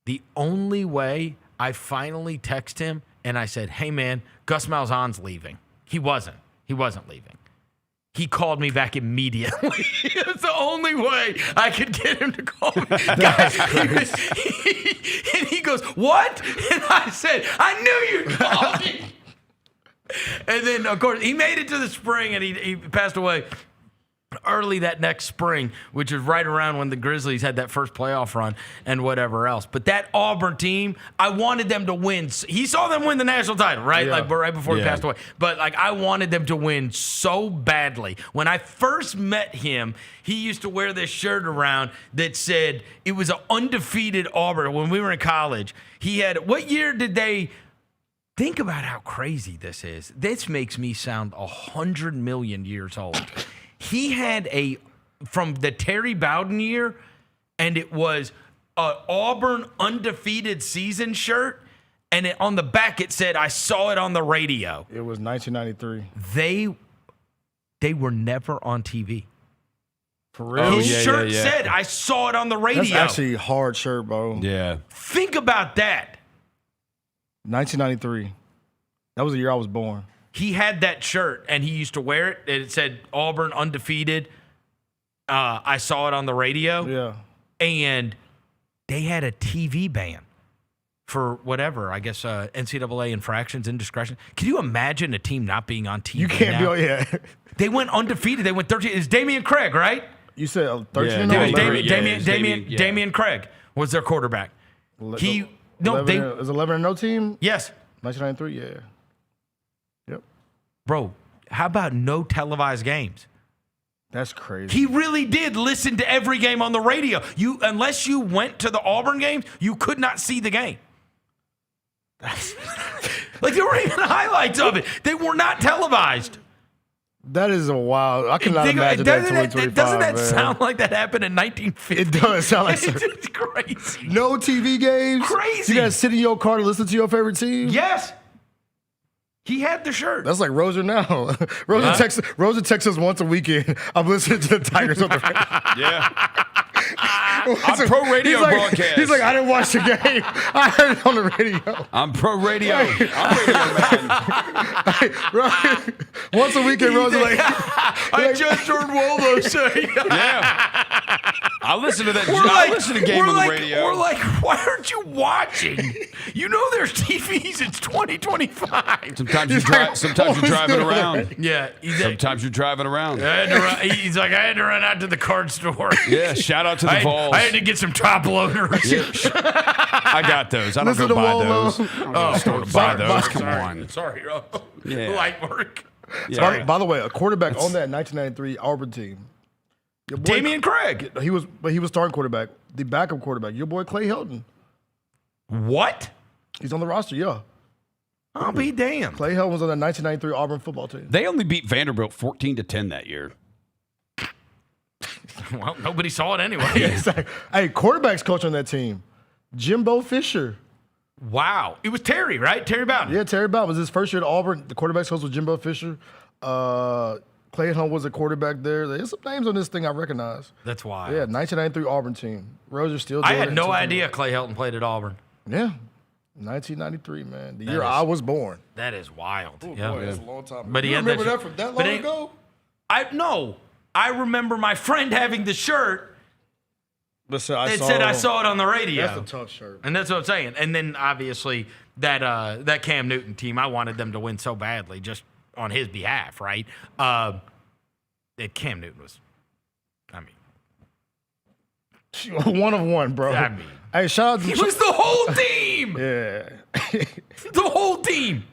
The only way I finally text him and I said, hey, man, Gus Malzahn's leaving. He wasn't leaving. He called me back immediately. It's the only way I could get him to call me. Guys, and he goes, what? And I said, I knew you'd call me. And then, of course, he made it to the spring and he passed away early that next spring, which was right around when the Grizzlies had that first playoff run and whatever else. But that Auburn team, I wanted them to win. He saw them win the national title, right? Yeah. Like right before he passed away. But like I wanted them to win so badly. When I first met him, he used to wear this shirt around that said it was an undefeated Auburn when we were in college. He had, what year did they... Think about how crazy this is. This makes me sound 100 million years old. He had from the Terry Bowden year, and it was an Auburn undefeated season shirt, and on the back it said, I saw it on the radio. It was 1993. They were never on TV. For real? His shirt said, I saw it on the radio. That's actually a hard shirt, bro. Yeah. Think about that. 1993. That was the year I was born. He had that shirt, and he used to wear it, and it said Auburn undefeated. I saw it on the radio. Yeah. And they had a TV ban for whatever, I guess, NCAA infractions, indiscretion. Can you imagine a team not being on TV You can't now? be, yeah. They went undefeated. They went 13. It's Damian Craig, right? You said 13 Damian Craig was their quarterback. Is 11 and no team? Yes. 1993, yeah. Yep. Bro, how about no televised games? That's crazy. He really did listen to every game on the radio. Unless you went to the Auburn games, you could not see the game. Like, there weren't even highlights of it. They were not televised. That is a wild. I cannot imagine that in 2025. Doesn't that sound like that happened in 1950? It does sound like it's crazy. No TV games. Crazy. You got to sit in your car to listen to your favorite team. Yes. He had the shirt. That's like Roser now. Roser texts us once a weekend. I'm listening to the Tigers on the radio. Yeah. I'm pro radio broadcast. He's like, I didn't watch the game. I heard it on the radio. I'm pro radio. I'm radio man. Once a weekend, Roser's like, I just heard Waldo say. Yeah. I listen to that. I listen to game on the radio. We're like, why aren't you watching? You know there's TVs. It's 2025. Sometimes you're driving around. Yeah. Sometimes you're driving around. He's like, I had to run out to the card store. Yeah. Shout out to the Vols. I had to get some top loaders. Yeah. I got those. I don't go buy those. I don't go to the store to buy those. Come on. Sorry. Yeah. Light work. Yeah. By the way, a quarterback on that 1993 Auburn team. Damian Craig. He was starting quarterback. The backup quarterback. Your boy Clay Helton. What? He's on the roster. Yeah. I'll be damned. Clay Helton was on the 1993 Auburn football team. They only beat Vanderbilt 14-10 that year. Well, nobody saw it anyway. Hey, quarterback's coach on that team, Jimbo Fisher. Wow. It was Terry, right? Terry Bowden. Yeah, Terry Bowden was his first year at Auburn. The quarterback's coach was Jimbo Fisher. Clay Hunt was a quarterback there. There's some names on this thing I recognize. That's wild. Yeah, 1993 Auburn team. Roser still doing I had it no idea Clay Helton played at Auburn. Yeah. 1993, man. The year I was born. That is wild. Oh, yeah. boy, that's a long time ago. But you remember that from that long ago? I remember my friend having the shirt that said I saw it on the radio. That's a tough shirt. And that's what I'm saying. And then, obviously, that Cam Newton team, I wanted them to win so badly just on his behalf, right? That Cam Newton was, one of one, bro. I mean, hey, shout out to he was the whole team. Yeah. The whole team.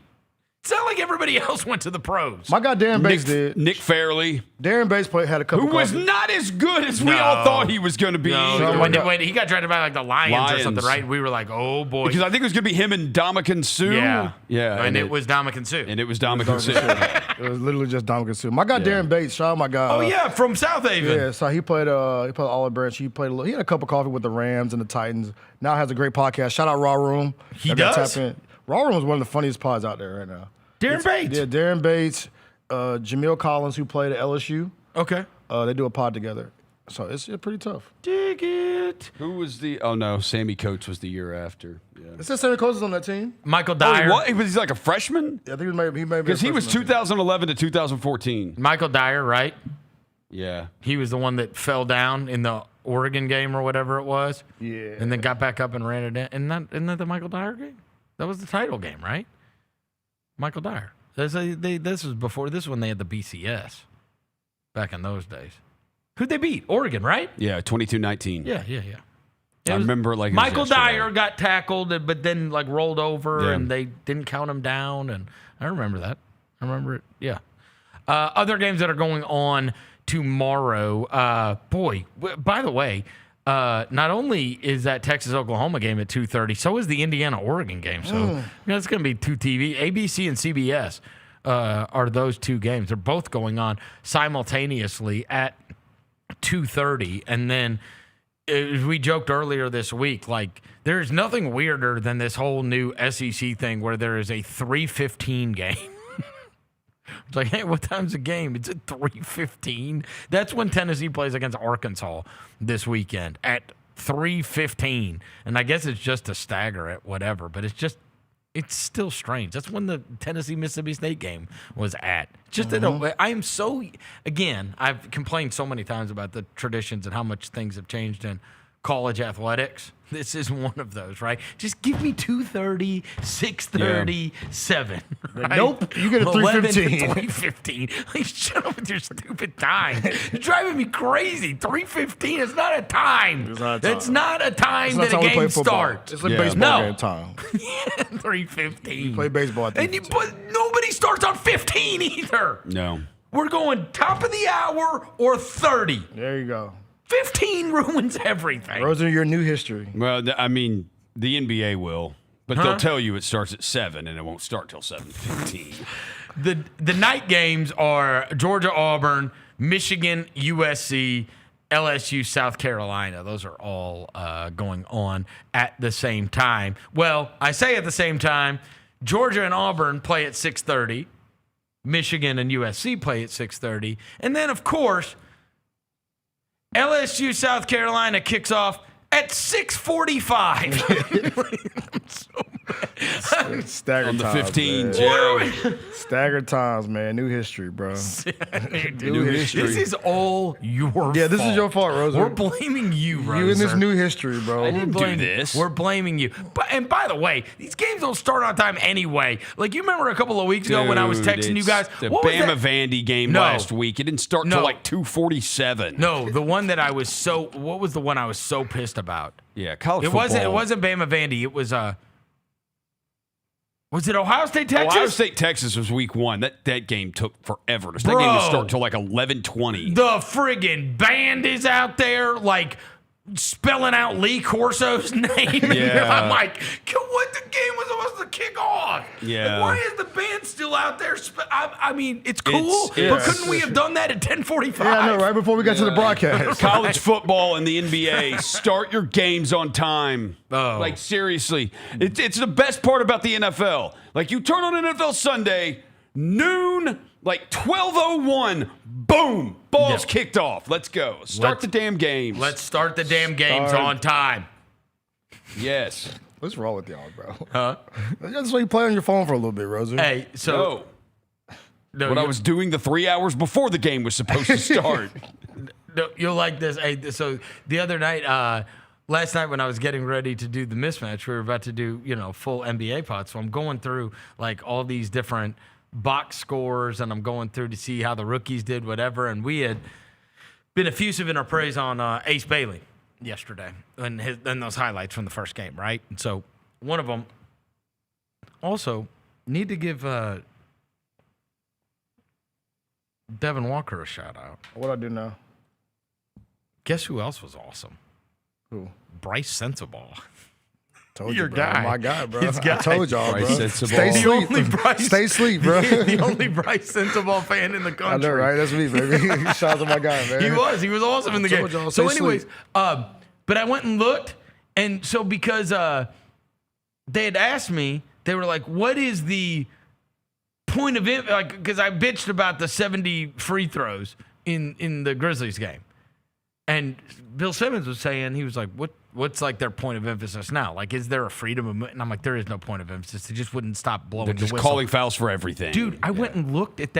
It's not like everybody else went to the pros. My guy Darren Bates did. Nick Fairley. Darren Bates had a couple. Who was not as good as we all thought he was going to be. No, when he got drafted by like the Lions or something, right? We were like, oh boy. Because I think it was going to be him and Dominican Sue. Yeah. And it was Dominican Sue. And it was Dominican Sue. It was literally just Dominican Sue. My guy Darren Bates, shout out my guy. Oh yeah, from South Haven. Yeah, so he played Olive Branch. He had a cup of coffee with the Rams and the Titans. Now has a great podcast. Shout out Raw Room. He does. Raw Room is one of the funniest pods out there right now. Darren Bates. Yeah, Darren Bates, Jamil Collins, who played at LSU. Okay. They do a pod together. So it's pretty tough. Dig it. Who was the? Oh no, Sammy Coates was the year after. Yeah. It says Sammy Coates is on that team. Michael Dyer. Oh, he was like a freshman. Yeah, I think he may be because he was 2011 to 2014. Michael Dyer, right? Yeah. He was the one that fell down in the Oregon game or whatever it was. Yeah. And then got back up and ran it in. Isn't that the Michael Dyer game? That was the title game, right? Michael Dyer. This was before this when they had the BCS back in those days. Who'd they beat? Oregon, right? Yeah, 22-19. Yeah. I remember like Michael Dyer got tackled, but then like rolled over, and they didn't count him down. And I remember that. I remember it. Yeah. Other games that are going on tomorrow. By the way. Not only is that Texas-Oklahoma game at 2:30, so is the Indiana-Oregon game. So it's going to be two TV. ABC and CBS are those two games. They're both going on simultaneously at 2:30. And then, as we joked earlier this week, like there's nothing weirder than this whole new SEC thing where there is a 3:15 game. It's like, hey, what time's the game? It's at 3:15. That's when Tennessee plays against Arkansas this weekend at 3:15. And I guess it's just to stagger it, whatever. But it's still strange. That's when the Tennessee-Mississippi State game was at. I am so, again, I've complained so many times about the traditions and how much things have changed in college athletics. This is one of those, right? Just give me 2:30, 6:30, 7. Right? Nope, you get a 3:15. 3:15. Like, shut up with your stupid time. You're driving me crazy. 3:15 is not a time. It's not a time that a game starts. It's like baseball game time. 3:15. You play baseball at but nobody starts on 15 either. No. We're going top of the hour or 30. There you go. 15 ruins everything. Those are your new history. Well, I mean, the NBA will, but they'll tell you it starts at 7 and it won't start till 7:15. The night games are Georgia, Auburn, Michigan, USC, LSU, South Carolina. Those are all going on at the same time. Well, I say at the same time. Georgia and Auburn play at 6:30. Michigan and USC play at 6:30. And then, of course, LSU, South Carolina kicks off at 6:45. Staggered on the times, 15, man. Joe. Staggered times, man. New history, bro. New history. This is all your fault. Yeah, this is your fault, Rosa. We're blaming you, Rosa. You in this new history, bro. I didn't do this. We're blaming you. And by the way, these games don't start on time anyway. Like, you remember a couple of weeks ago when I was texting you guys? The what was Bama that? Vandy game last week. It didn't start till like 2:47. No, the one that I was so. What was the one I was so pissed about? Yeah, college football. It wasn't Bama Vandy. It was Was it Ohio State, Texas? Ohio State, Texas was week 1. That game took forever. That game didn't start till like 11:20. The friggin' band is out there, like, spelling out Lee Corso's name. Yeah. I'm like, what the game was supposed to kick off? Yeah. Like, why is the band still out there? I mean, it's cool, but couldn't we have done that at 10:45? Yeah, I know, right before we got to the broadcast. College football and the NBA, start your games on time. Oh. Like, seriously. It's the best part about the NFL. Like, you turn on NFL Sunday, noon, like 12:01, boom, ball's kicked off. Let's go. Start the damn games. Let's start the damn games on time. Yes. What's wrong with y'all, bro? Huh? That's why you play on your phone for a little bit, Rosa. Hey, so... No, what I was doing the 3 hours before the game was supposed to start. No, you'll like this. Hey, so the other night, last night when I was getting ready to do the mismatch, we were about to do, full NBA pod. So I'm going through like all these different box scores, and I'm going through to see how the rookies did, whatever. And we had been effusive in our praise on Ace Bailey yesterday and those highlights from the first game, right? And so one of them also need to give Devin Walker a shout out. What I do now? Guess who else was awesome? Who? Bryce Sensabaugh. Told Your you, bro. guy. My guy, bro. His guy. I told y'all, bro. Bryce Sensabaugh. Stay The asleep. only Bryce, Stay asleep, bro. The only Bryce Sensabaugh fan in the country. I know, right? That's me, baby. Shout out to my guy, man. He was awesome in the game. Y'all, So stay anyways, asleep. but I went and looked, and so because they had asked me, they were like, what is the point of it? Like, because I bitched about the 70 free throws in the Grizzlies game. And Bill Simmons was saying, he was like, what's like their point of emphasis now? Like, is there a freedom of movement? And I'm like, there is no point of emphasis. They just wouldn't stop blowing They're the just whistle. calling fouls for everything. Dude, I went and looked at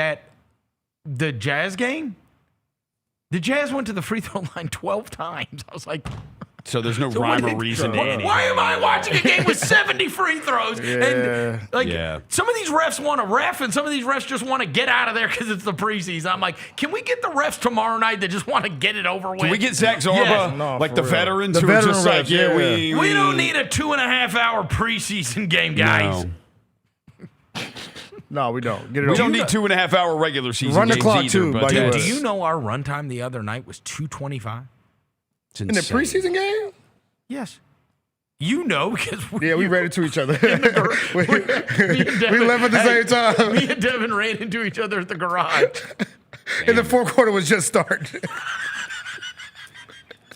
the Jazz game. The Jazz went to the free throw line 12 times. I was like... So there's no rhyme or reason to anything. Why am I watching a game with 70 free throws? Yeah. And some of these refs want to ref, and some of these refs just want to get out of there because it's the preseason. I'm like, can we get the refs tomorrow night that just want to get it over with? Can we get Zach Zarba, Yes. No, like for the real. veterans The who are veteran just like, refs, We don't need a 2.5-hour preseason game, guys. No. No, we don't. Get it We over. don't need 2.5-hour regular season Run the games clock, either, too, but by the Dude, way. do you know our runtime the other night was 2:25? It's In the insane. preseason game? Yes. You know, because We read it to each other. me and Devin- we left at the same time. Me and Devin ran into each other at the garage. And the fourth quarter was just starting.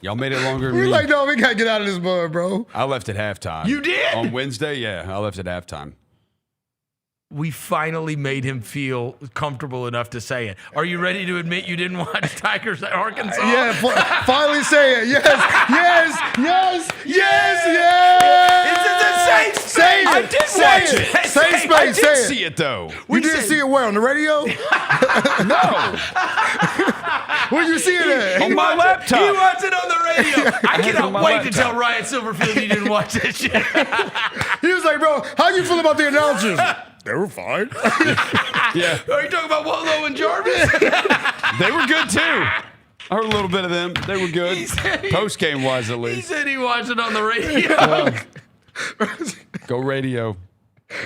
Y'all made it longer than We were me. like, no, we got to get out of this mud, bro. I left at halftime. You did? On Wednesday, yeah. I left at halftime. We finally made him feel comfortable enough to say it. Are you ready to admit you didn't watch Tigers at Arkansas? Yeah, finally say it. Yes, yes, yes, yes, yes. It's a safe space. I did watch it. Safe space. I did Say see it, though. You didn't see it where? On the radio? No. Where you see it at? On my laptop. He watched it on the radio. I on cannot my wait to laptop. tell Ryan Silverfield he didn't watch that shit. He was like, bro, how you feel about the announcers? They were fine. Yeah. Are you talking about Wolo and Jarvis? They were good, too. I heard a little bit of them. They were good. Post-game wise, at He least. said he watched it on the radio. Go radio.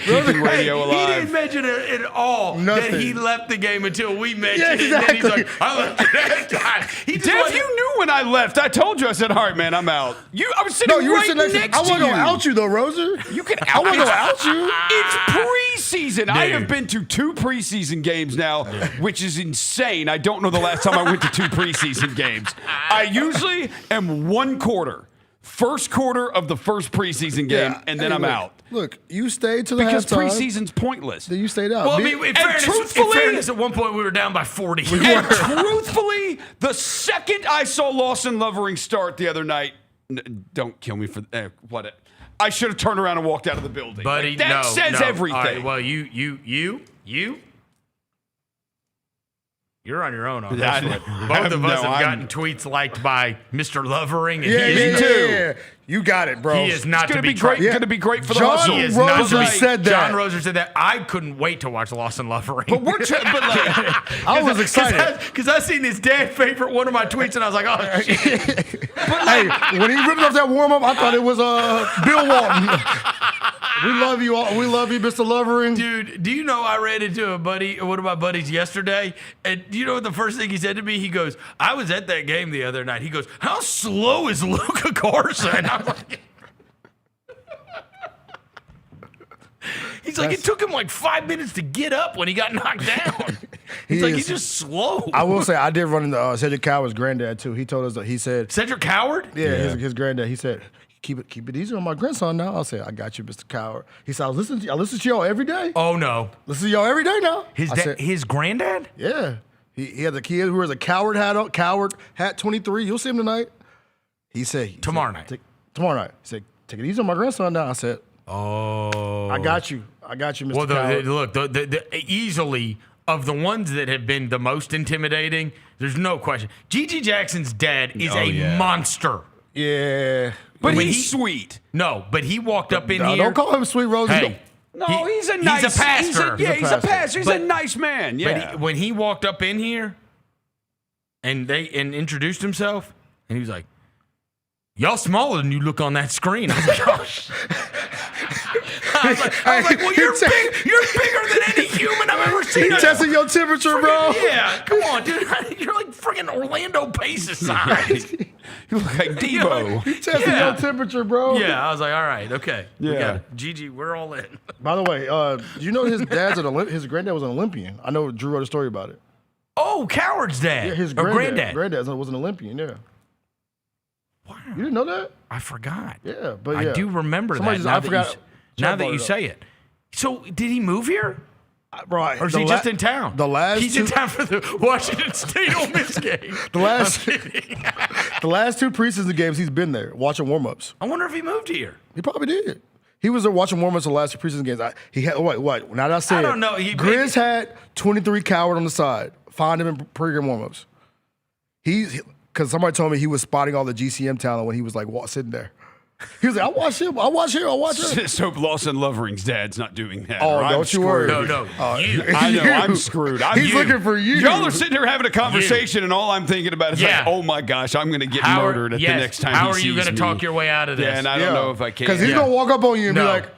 Keeping radio alive. He didn't mention it at all that he left the game until we mentioned it. Exactly. And then he's like, I left it at time. Dev, you knew when I left. I told you. I said, all right, man, I'm out. I was sitting right next to you. I wasn't going to out you, though, Roser. You can I wasn't going to out you. It's preseason. I have been to 2 preseason games now, which is insane. I don't know the last time I went to 2 preseason games. I usually am 1 quarter. First quarter of the first preseason game, and then I'm out. Look, you stayed to the because halftime. preseason's pointless. Then you stayed out. Well, I mean, in fairness, at one point we were down by 40. And truthfully, the second I saw Lawson Lovering start the other night, don't kill me for what. I should have turned around and walked out of the building. Buddy, that says everything. All right, well, you're on your own on this one. Both of us have gotten tweets liked by Mr. Lovering. And me too. Yeah. You got it, bro. He is not it's to be great. Going to be great for the John hustle. Roser said that. John Roser said that. I couldn't wait to watch Lawson Lovering. But we're I was excited because I seen his dad favorite one of my tweets, and I was like, oh shit. Hey, when he ripped off that warm up, I thought it was Bill Walton. We love you all. We love you, Mr. Lovering. Dude, do you know I ran into one of my buddies yesterday? And do you know what the first thing he said to me? He goes, I was at that game the other night. He goes, how slow is Luka Garza? I'm like, he's like, it took him like 5 minutes to get up when he got knocked down. He's just slow. I will say, I did run into Cedric Coward's granddad, too. He told us that he said. Cedric Coward? Yeah. His granddad. He said, keep it easy on my grandson now. I said, I got you, Mr. Coward. He said, I listen to y'all every day. Oh, no. Listen to y'all every day now. His granddad? Yeah. He had the kid who wears a Coward hat 23. You'll see him tonight. He said. Tomorrow night. Tomorrow night. He said, take it easy on my grandson now. I said, oh. I got you, Mr. Coward. Look, the easily of the ones that have been the most intimidating, there's no question. Gigi Jackson's dad is a monster. Yeah. But he's sweet. No, but he walked up in here. Don't call him Sweet Rose. He's a nice. He's a pastor. He's a pastor. He's a nice man. Yeah. But when he walked up in here, and introduced himself, and he was like, "Y'all smaller than you look on that screen." I was like, "Oh." I was like, "Well, you're bigger than any human I've ever seen." He testing your temperature, bro. Yeah, come on, dude. You're like freaking Orlando Pace's size. You look like Debo. He testing your temperature, bro. Yeah, I was like, all right, okay. Yeah. We got it. Gigi, we're all in. By the way, you know his granddad was an Olympian. I know Drew wrote a story about it. Oh, Coward's dad. Yeah, his granddad. Granddad was an Olympian, yeah. Wow. You didn't know that? I forgot. Yeah, but I do remember that. Now that you say it. So, did he move here? Right. Or is he just in town? He's in town for the Washington State Ole Miss game. The last 2 preseason games, he's been there watching warm-ups. I wonder if he moved here. He probably did. He was there watching warm-ups the last 2 preseason games. He had what? Now that I say I don't know. Grizz had 23 Coward on the side. Find him in pregame warm-ups. Because somebody told me he was spotting all the GCM talent when he was like sitting there. He was like, I watch him. I watch him. So Lawson Lovering's dad's not doing that. Oh, don't you worry. No. I know. I'm screwed. He's looking for you. Y'all are sitting here having a conversation, and all I'm thinking about is like, oh my gosh, I'm going to get murdered at the next time How he are you going to talk your way out of this? Yeah, and I don't know if I can. Because he's going to walk up on you and be like,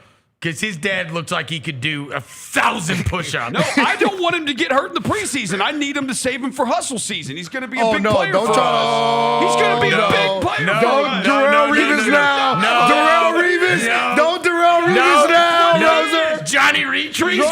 because his dad looks like he could do 1,000 push-ups. No, I don't want him to get hurt in the preseason. I need him to save him for hustle season. He's going to be a big player for us. He's going to be a big player for us. Darrell Reeves now. Darrell Reeves. Don't Darrell Reeves now, Roser. Johnny Retreat. You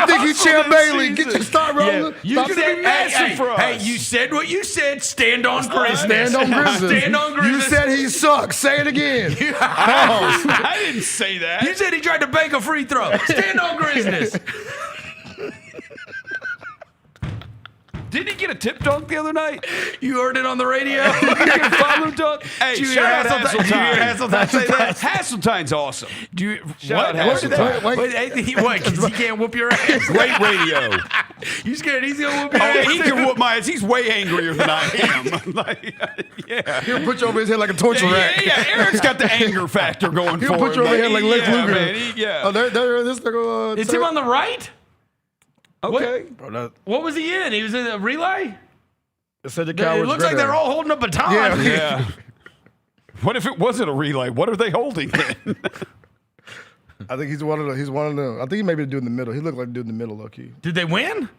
think he's Champ Bailey? Get your start, Roser. You're going to be massive for us. Hey, you said what you said. Stand on Grizzlies. Stand on Grizzlies. Stand on Grizzlies. You said he sucks. Say it again. I didn't say that. You said he tried to bank a free throw. Stand on Grizzlies. Didn't he get a tip dunk the other night? You heard it on the radio. Did he get a follow dunk? Hey, shout out Hasseltine. Did you hear Hasseltine say that? Hasseltine's awesome. Shout out Hasseltine. What? Because he can't whoop your ass. Great radio. You scared he's going to whoop your ass? Oh, he can whoop my ass. He's way angrier than I am. He'll put you over his head like a torture rack. Yeah, Eric's got the anger factor going for him. He'll put you over his head like Lex Luger. Man, Is him on the right? Okay. What was he in? He was in a relay? It looks like they're all holding a baton. Yeah. What if it wasn't a relay? What are they holding then? I think he's one of them. I think he may be the dude in the middle. He looked like the dude in the middle, low key. Did they win?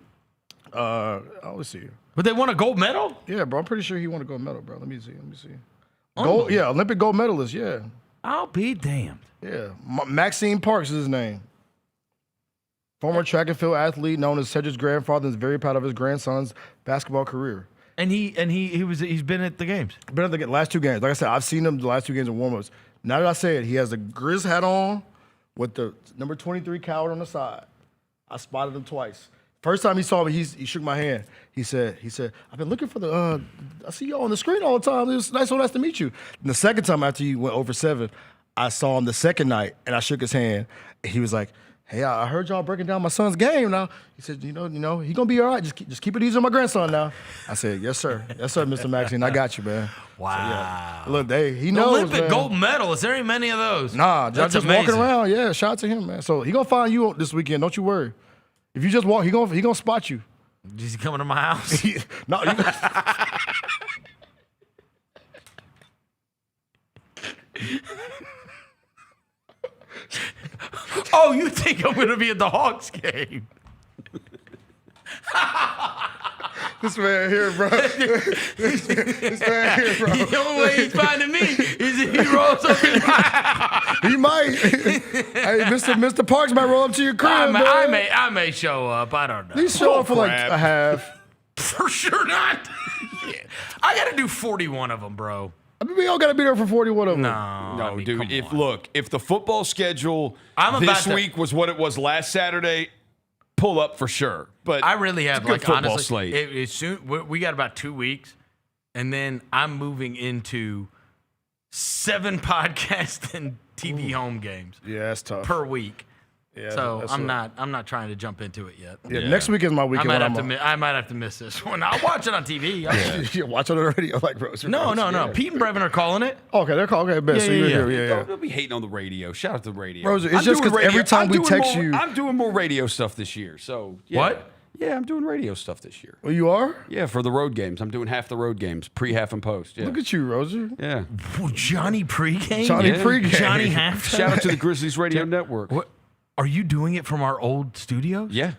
Let's see. But they won a gold medal? Yeah, bro. I'm pretty sure he won a gold medal, bro. Let me see. Gold, yeah, Olympic gold medalist, yeah. I'll be damned. Yeah. Maxine Parks is his name. Former track and field athlete known as Cedric's grandfather and is very proud of his grandson's basketball career. And he's been at the games. Been at the last 2 games. Like I said, I've seen him the last 2 games of warm-ups. Now that I say it, he has the Grizz hat on with the number 23 coward on the side. I spotted him twice. First time he saw me, he shook my hand. He said, I've been looking for I see you on the screen all the time. It's nice to meet you. And the second time after you went over 7, I saw him the second night and I shook his hand. And he was like, hey, I heard y'all breaking down my son's game now. He said, you know, he gonna be all right. Just keep it easy on my grandson now. I said, yes, sir, Mr. Maxine. I got you, man. Wow. So, yeah. Look, he knows, Olympic man. gold medalist. There ain't many of those. Nah, that's just amazing. walking around. Yeah, shout out to him, man. So he gonna find you this weekend. Don't you worry. If you just walk, he gonna spot you. Is he coming to my house? No. Oh, you think I'm going to be at the Hawks game? This man here, bro. This man here, bro. The only way he's finding me is if he rolls up in my house. He might. Hey, Mr. Parks might roll up to your crib, man. I may show up. I don't know. He show up for like a half. For sure not. I got to do 41 of them, bro. I mean, we all got to be there for 41 of them. No, dude. If the football schedule this week was what it was last Saturday, pull up for sure. But I really have, it's a good football honestly, slate. we got about 2 weeks, and then I'm moving into 7 podcasts and TV home games. Yeah, that's tough. Per week. Yeah, so I'm not trying to jump into it yet. Yeah, next week is my weekend. I might have to miss this one. I'll watch it on TV. You watch it on the radio, like Rose. No. Pete and Brevin are calling it. Okay, they're calling. Okay, best. Yeah. Don't be hating on the radio. Shout out to the radio. Rose, it's just because every time we text you, I'm doing more radio stuff this year. So yeah. What? Yeah, I'm doing radio stuff this year. Oh, you are? Yeah, for the road games. I'm doing half the road games, pre, half, and post. Yeah. Look at you, Roser. Yeah. Johnny pregame? Pregame. Johnny halftime? Shout out to the Grizzlies Radio Network. What? Are you doing it from our old studios? Yeah.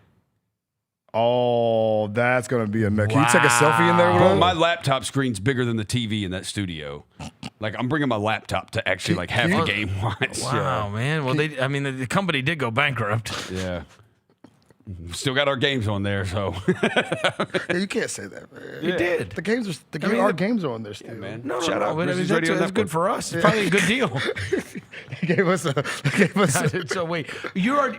Oh, that's going to be a mess. Can you take a selfie in there with Bro, us? my laptop screen's bigger than the TV in that studio. Like, I'm bringing my laptop to actually have the game watch. Wow, man. Well, the company did go bankrupt. Yeah. Still got our games on there, so. Yeah, you can't say that, man. You did. The games are our games are on there still. Yeah, man. No, Shout out. That's good for us. It's probably a good deal. He gave us a. So wait, you are.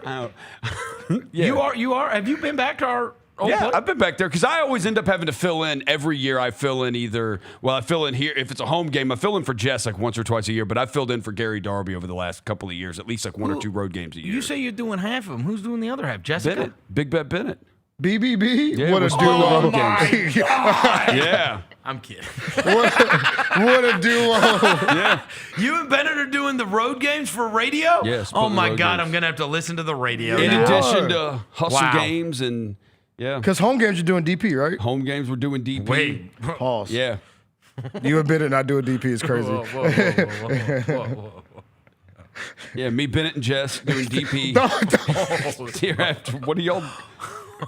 You are. Have you been back to our? I've been back there because I always end up having to fill in every year. I fill in I fill in here. If it's a home game, I fill in for Jess like once or twice a year, but I filled in for Gary Darby over the last couple of years, at least like 1 or 2 road games a year. You say you're doing half of them. Who's doing the other half? Jessica? Bennett. Big Bet Bennett. BBB? Yeah, what a we're duo. doing road games. Yeah. I'm kidding. What a duo. Yeah. You and Bennett are doing the road games for radio? Yes. Oh my God, I'm going to have to listen to the radio In now. addition to hustle games and. Yeah. Because home games you're doing DP, right? Home games we're doing DP. Wait. Pause. Yeah. You and Bennett not doing DP is crazy. Whoa. Yeah, me, Bennett, and Jess doing DP. Don't. Here after. What are y'all?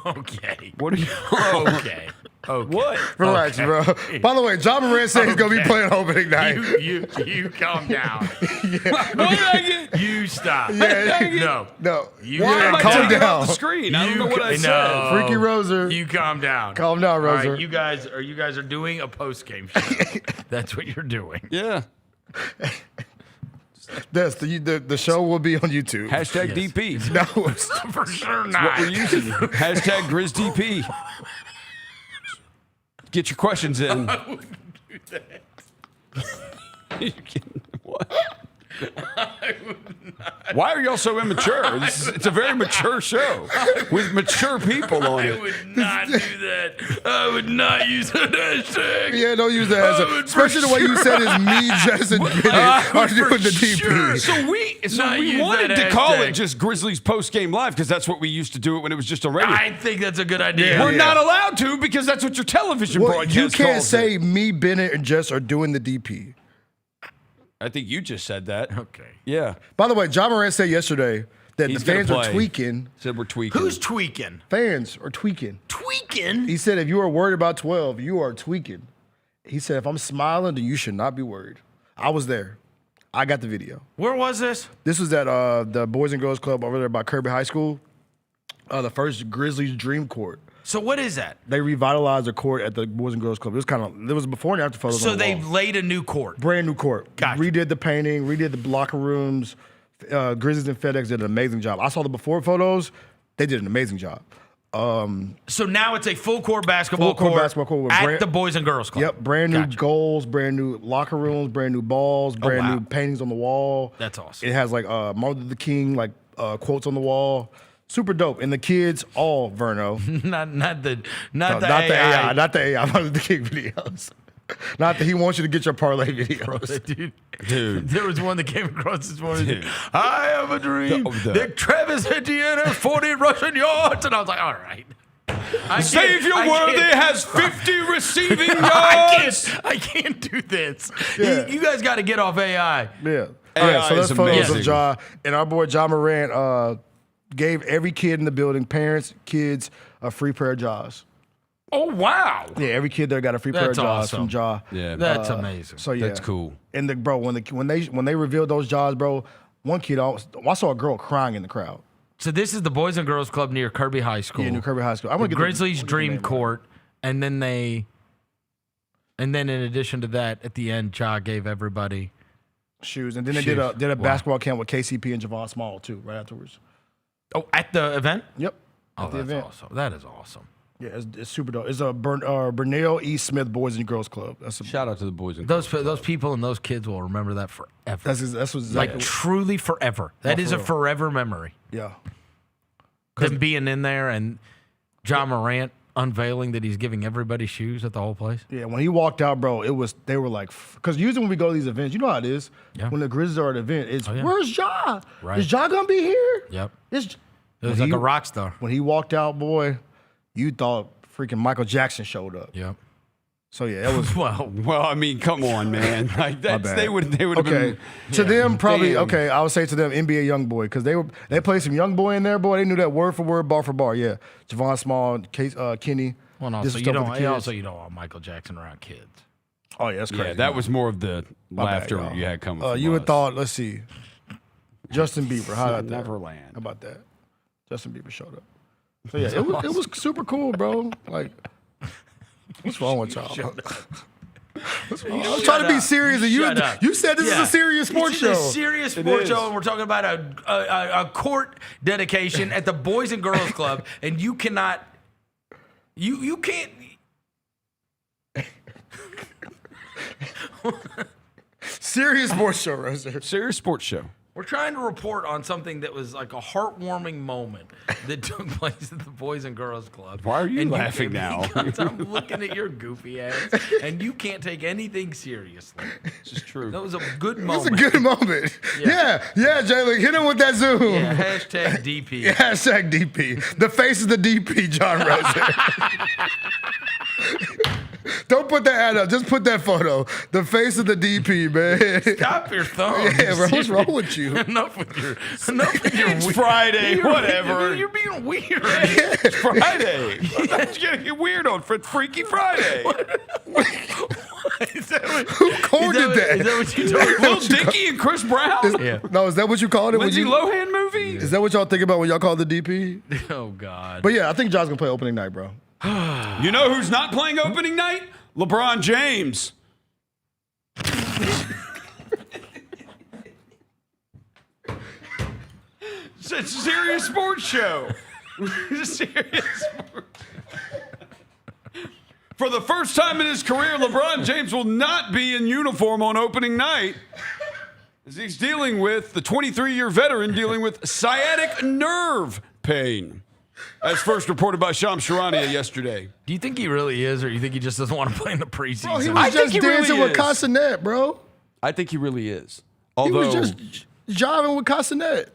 Okay. What are y'all? Okay. What? Relax, bro. By the way, John Moran said he's going to be playing opening night. You calm down. What did I get? You stop. Yeah. No. Why am I calm taking down. off the screen? I don't know what I said. No. Freaky Roser. You calm down. Calm down, All Roser. right, you guys are doing a post game show. That's what you're doing. Yeah. Yes, the show will be on YouTube. Hashtag DP. No. For sure What not. we're using. Hashtag GrizzDP. Get your questions in. I wouldn't do that. What? I would not. Why are y'all so immature? It's a very mature show with mature people on I it. would not do that. I would not use that hashtag. Yeah, don't use that I hashtag. would Especially the way you said is me, Jess, and Bennett are doing the DP. sure. So we Not use wanted that to call it hashtag. just Grizzlies post game live because that's what we used to do it when it was just a radio. I think that's a good idea. We're not allowed to because that's what your television Well, broadcast you can't calls say it. me, Bennett, and Jess are doing the DP. I think you just said that. Okay. Yeah. By the way, John Morant said yesterday that He's the fans gonna are play. tweaking. Said we're tweaking. Who's tweaking? Fans are tweaking. Tweaking? He said if you are worried about 12, you are tweaking. He said if I'm smiling, then you should not be worried. I was there. I got the video. Where was this? This was at the Boys and Girls Club over there by Kirby High School. The first Grizzlies Dream Court. So what is that? They revitalized the court at the Boys and Girls Club. It was there was before and after photos. So on the they wall. laid a new court. Brand new court. Gotcha. Redid the painting, redid the locker rooms. Grizzlies and FedEx did an amazing job. I saw the before photos. They did an amazing job. So now it's a full court basketball Full court court basketball court with at the Boys and Girls Club. Yep, brand new goals, brand new locker rooms, brand new balls, brand new paintings on the wall. That's awesome. It has like Martin Luther King quotes on the wall. Super dope. And the kids all Verno. not the Not AI. the AI. Not the AI. Martin Luther King videos. Not that he wants you to get your parlay videos. Dude. There was one that came across this morning. I have a dream that Travis Etienne has 40 rushing yards. And I was like, all right. Savior Worthy has 50 receiving yards. I can't do this. Yeah. You guys got to get off AI. Yeah. AI All right, so that's is photos amazing. of Ja. And our boy Ja Morant gave every kid in the building, parents, kids, a free pair of Jaws. Oh, wow. Yeah, every kid there got a free pair of That's Jaws awesome. from Ja. Yeah. That's amazing. So yeah, That's cool. And when they revealed those Jaws, bro, one kid, I saw a girl crying in the crowd. So this is the Boys and Girls Club near Kirby High School. Yeah, New Kirby High School. I'm The gonna get Grizzlies Dream name right. Court, and then in addition to that, at the end, Ja gave everybody shoes, and then they shoes. did a Wow. basketball camp with KCP and Javon Small too, right afterwards. Oh, at the event? Yep. Oh, At the that's event. awesome. That is awesome. Yeah, it's super dope. It's a Bernal E. Smith Boys and Girls Club. That's a, Shout out to the Boys and Those people and those kids will remember that forever. That's what's like truly forever. That is for a real. forever memory. Yeah. Them being in there and John Morant unveiling that he's giving everybody shoes at the whole place. Yeah, when he walked out, bro, they were like, because usually when we go to these events, you know how it is. Yeah. When the Grizzlies are at an event, it's Oh, yeah. where's Ja? Right. Is Ja gonna be here? Yep. It was like a rock star. When he walked out, boy, you thought freaking Michael Jackson showed up. Yep. So yeah, it was. Well, I mean, come on, man. Like that's bad. they would have Okay. been. To them, probably Damn. okay. I would say to them, NBA young boy, because they played some young boy in there, boy. They knew that word for word, bar for bar. Yeah, Javon Small, Kenny. Well, and This also was you stuff with don't. the and kids. Also, you don't want Michael Jackson around kids. Oh yeah, that's crazy. Yeah, that was more of the My bad, laughter y'all. you had coming. From You would us. thought. Let's see. Justin Bieber. How about that? Neverland. How about that? Justin Bieber showed up. So yeah, it was super cool, bro. Like, what's wrong with y'all? What's wrong? I'm trying to be serious, and you said this is a serious sports show. This is a serious sports show, and we're talking about a court dedication at the Boys and Girls Club, and you cannot, you can't. Serious sports show, Roser. Serious sports show. We're trying to report on something that was like a heartwarming moment that took place at the Boys and Girls Club. Why are you And laughing now? Because I'm looking at your goofy ass, and you can't take anything seriously. This is true. That was a good It's moment. a good moment. Yeah, Jalen, hit him with that zoom. Yeah, hashtag DP. Yeah, hashtag DP. The face is the DP, John Roser. Don't put that ad up. Just put that photo. The face of the DP, man. Stop your thumb. Yeah, bro, what's wrong with you? Enough with your It's Friday, whatever. You're being weird. It's Friday. You're gonna get weird on Freaky Friday. Who coined that? Is that what you told me? Lil Dicky and Chris Brown. No, is that what you called it? Lindsay Lohan movie. Is that what y'all think about when y'all call the DP? Oh God. But yeah, I think John's gonna play opening night, bro. You know who's not playing opening night? LeBron James. It's a serious sports show. It's a serious sports. For the first time in his career, LeBron James will not be in uniform on opening night, as he's dealing with the 23-year veteran dealing with sciatic nerve pain, as first reported by Shams Charania yesterday. Do you think he really is, or do you think he just doesn't want to play in the preseason? Bro, he was just dancing with is. Castanet, bro. I think he really is. He Although, was just jiving with Castanet.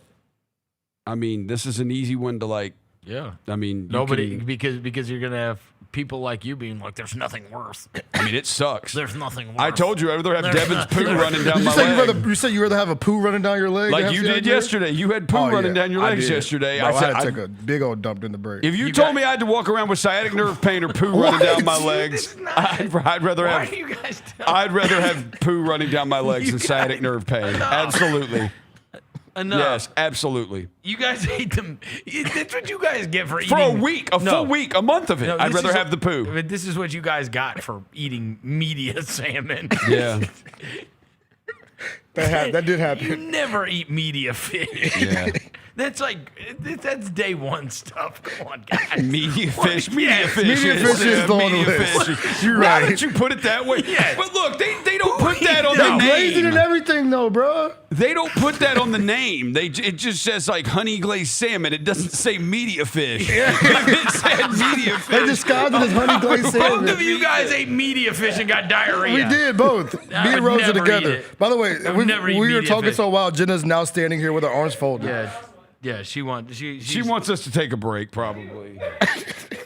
I mean, this is an easy one to like. Yeah. I mean, Nobody because you're gonna have people like you being like, "There's nothing worse." I mean, it sucks. There's nothing worse. I told you I'd rather have Devin's poo running down my leg. You said you rather have a poo running down your leg? Like you did yesterday. You had poo running down your legs yesterday. Bro, I had to take a big old dump in the break. If you told me I had to walk around with sciatic nerve pain or poo running down my legs, I'd rather have. I'd rather have poo running down my legs than sciatic nerve pain. Absolutely. Enough. Yes, absolutely. You guys hate them. That's what you guys get for eating. For a week, full week, a month of it. I'd rather have the poo. But this is what you guys got for eating media salmon. Yeah. That did happen. You never eat media fish. Yeah. That's day one stuff. Come on, guys. Media fish is the one to list. You're right. Why did you put it that way? Yes. But look, they don't put that on the name. Glazed and everything, though, bro. They don't put that on the name. It just says like honey glazed salmon. It doesn't say media fish. If it said media fish, They disguised it as honey glazed salmon. Both of you guys ate media fish and got diarrhea. We did both. Me and Rose are together. By the way, we were talking so wild. Jenna's now standing here with her arms folded. Yeah, she wants us to take a break, probably.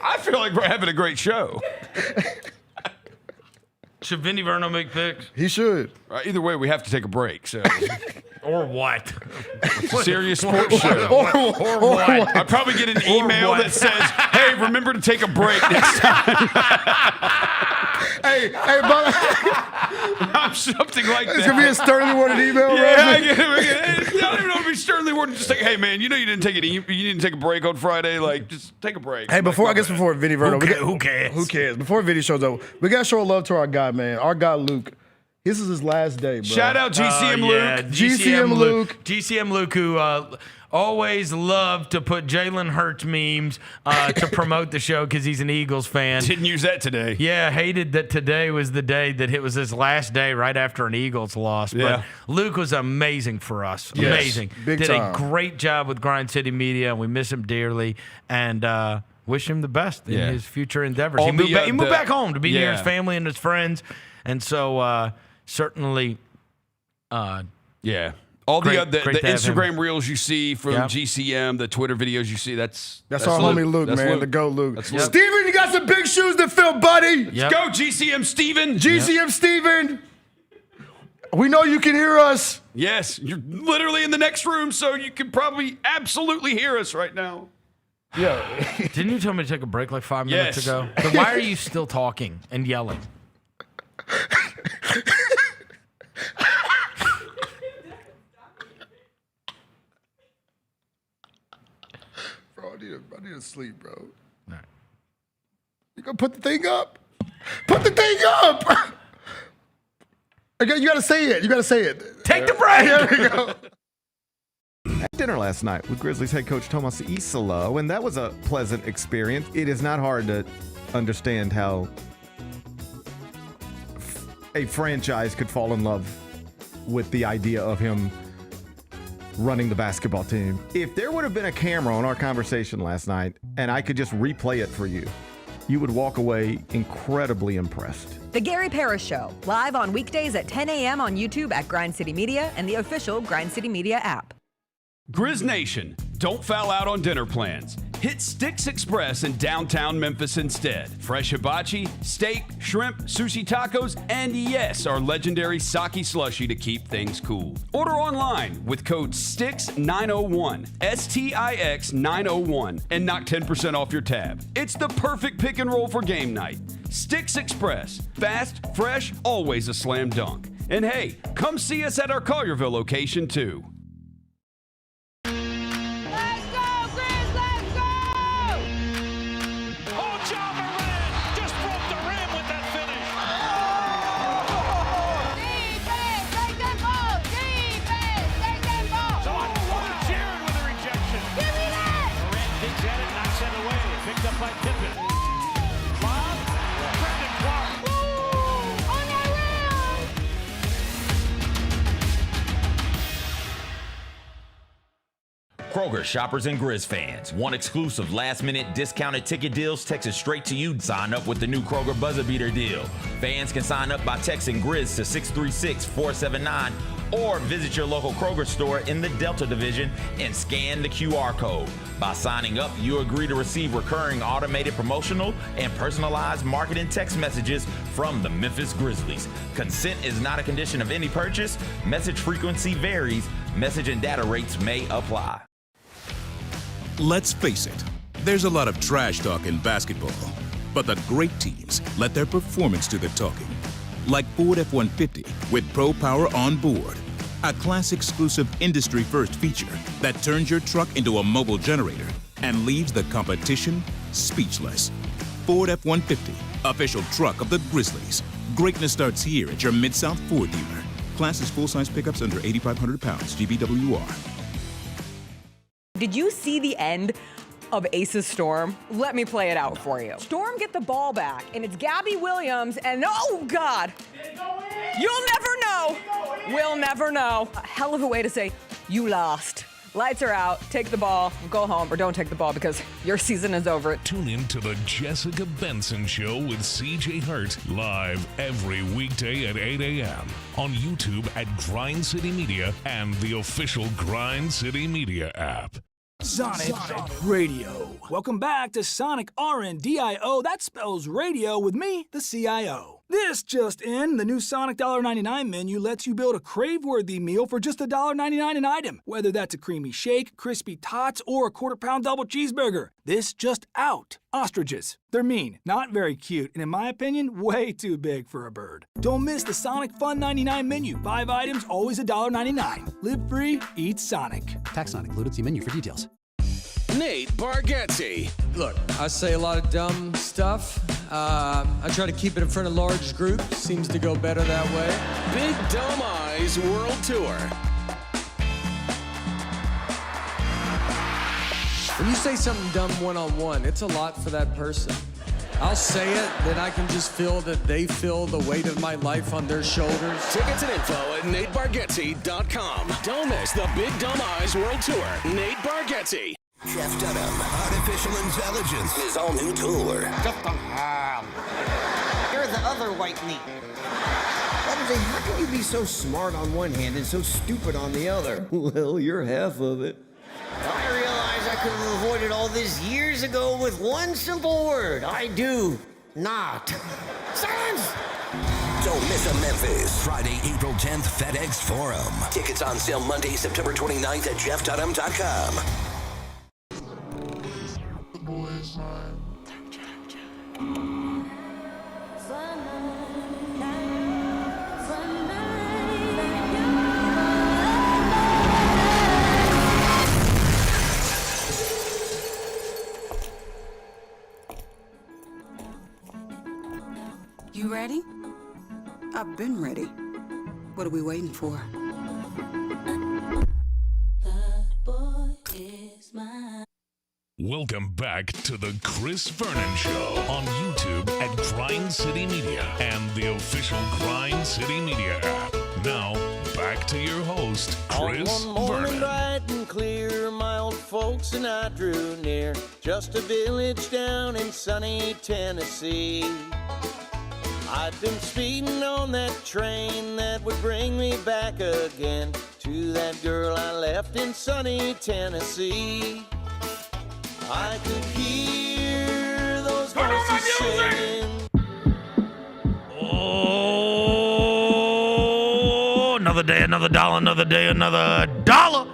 I feel like we're having a great show. Should Vinny Vernon make picks? He should. Either way, we have to take a break. So, or what? It's a serious sports show. Or what? I'll probably get an email that says, "Hey, remember to take a break next time." hey, but I'm something like that. It's gonna be a sternly worded email. Yeah, I get it. I don't even know if it's sternly worded. Just like, hey man, you didn't take a break on Friday. Like, just take a break. Hey, before Vinny Vernon, who cares? Who cares? Before Vinny shows up, we gotta show love to our guy, man. Our guy Luke. This is his last day, bro. Shout out GCM Luke. Yeah, GCM Luke. GCM Luke, who always loved to put Jalen Hurts memes to promote the show because he's an Eagles fan. Didn't use that today. Yeah, hated that today was the day that it was his last day right after an Eagles loss. Yeah. But Luke was amazing for us. Yes, Amazing. big Did time. a great job with Grind City Media, and we miss him dearly. And wish him the best in his future endeavors. He moved back home to be near his family and his friends. And so certainly all great the to have Instagram him. reels you see from GCM, the Twitter videos you see, that's our homie Luke, That's man. Luke. The GO Luke. That's Luke. Steven, you got some big shoes to fill, buddy. Let's go, GCM Steven. GCM Steven. We know you can hear us. Yes, you're literally in the next room, so you can probably absolutely hear us right now. Yeah. Didn't you tell me to take a break like 5 minutes Yes. ago? Then why are you still talking and yelling? Bro, I need to sleep, bro. All right. You gonna put the thing up? Put the thing up! Okay, you gotta say it. You gotta say it. Take the break! There we go. At dinner last night with Grizzlies head coach Tomas Isalo, and that was a pleasant experience. It is not hard to understand how a franchise could fall in love with the idea of him running the basketball team. If there would have been a camera on our conversation last night and I could just replay it for you, you would walk away incredibly impressed. The Gary Parrish Show, live on weekdays at 10 a.m. on YouTube at Grind City Media and the official Grind City Media app. Grizz Nation, don't foul out on dinner plans. Hit Sticks Express in downtown Memphis instead. Fresh hibachi, steak, shrimp, sushi tacos, and yes, our legendary sake slushy to keep things cool. Order online with code STIX901, STIX901, and knock 10% off your tab. It's the perfect pick and roll for game night. Sticks Express, fast, fresh, always a slam dunk. And hey, come see us at our Collierville location too. Kroger shoppers and Grizz fans. Want exclusive last-minute discounted ticket deals texted straight to you? Sign up with the new Kroger Buzzer Beater deal. Fans can sign up by texting Grizz to 636-479 Or visit your local Kroger store in the Delta Division and scan the QR code. By signing up, you agree to receive recurring automated promotional and personalized marketing text messages from the Memphis Grizzlies. Consent is not a condition of any purchase. Message frequency varies. Message and data rates may apply. Let's face it, there's a lot of trash talk in basketball, but the great teams let their performance do the talking. Like Ford F-150 with Pro Power on board, a class-exclusive industry-first feature that turns your truck into a mobile generator and leaves the competition speechless. Ford F-150, official truck of the Grizzlies. Greatness starts here at your Mid-South Ford dealer. Class is full-size pickups under 8,500 pounds, GVWR. Did you see the end of Ace's Storm? Let me play it out for you. Storm get the ball back, and it's Gabby Williams, and oh God, you'll never know. We'll never know. A hell of a way to say you lost. Lights are out, take the ball, go home, or don't take the ball because your season is over. Tune in to the Jessica Benson Show with CJ Hart live every weekday at 8 a.m. on YouTube at Grind City Media and the official Grind City Media app. Sonic Radio. Welcome back to Sonic RNDIO. That spells radio with me, the CIO. This just in, the new Sonic $1.99 menu lets you build a crave-worthy meal for just $1.99 an item. Whether that's a creamy shake, crispy tots, or a quarter-pound double cheeseburger. This just out. Ostriches. They're mean, not very cute, and in my opinion, way too big for a bird. Don't miss the Sonic Fun 99 menu. 5 items, always $1.99. Live free, eat Sonic. Tax not included. See menu for details. Nate Bargatze. Look, I say a lot of dumb stuff. I try to keep it in front of large groups. Seems to go better that way. Big Dumb Eyes World Tour. When you say something dumb one-on-one, it's a lot for that person. I'll say it, then I can just feel that they feel the weight of my life on their shoulders. Tickets and info at NateBargatze.com. Don't miss the Big Dumb Eyes World Tour. Nate Bargatze. Jeff Dunham, Artificial Intelligence, his all-new tour. You're the other white meat. MJ, how can you be so smart on one hand and so stupid on the other? Well, you're half of it. I realize I could have avoided all this years ago with one simple word. I do not. Silence! Don't miss a Memphis. Friday, April 10th, FedEx Forum. Tickets on sale Monday, September 29th at jeffdunham.com. You ready? I've been ready. What are we waiting for? Welcome back to the Chris Vernon Show on YouTube at Grind City Media and the official Grind City Media app. Now, back to your host, Chris On one morning Vernon. bright and clear, my old folks and I drew near, just a village down in sunny Tennessee. I'd been speeding on that train that would bring me back again to that girl I left in sunny Tennessee. I could hear those voices singing. Oh, another day, another dollar, another day, another dollar.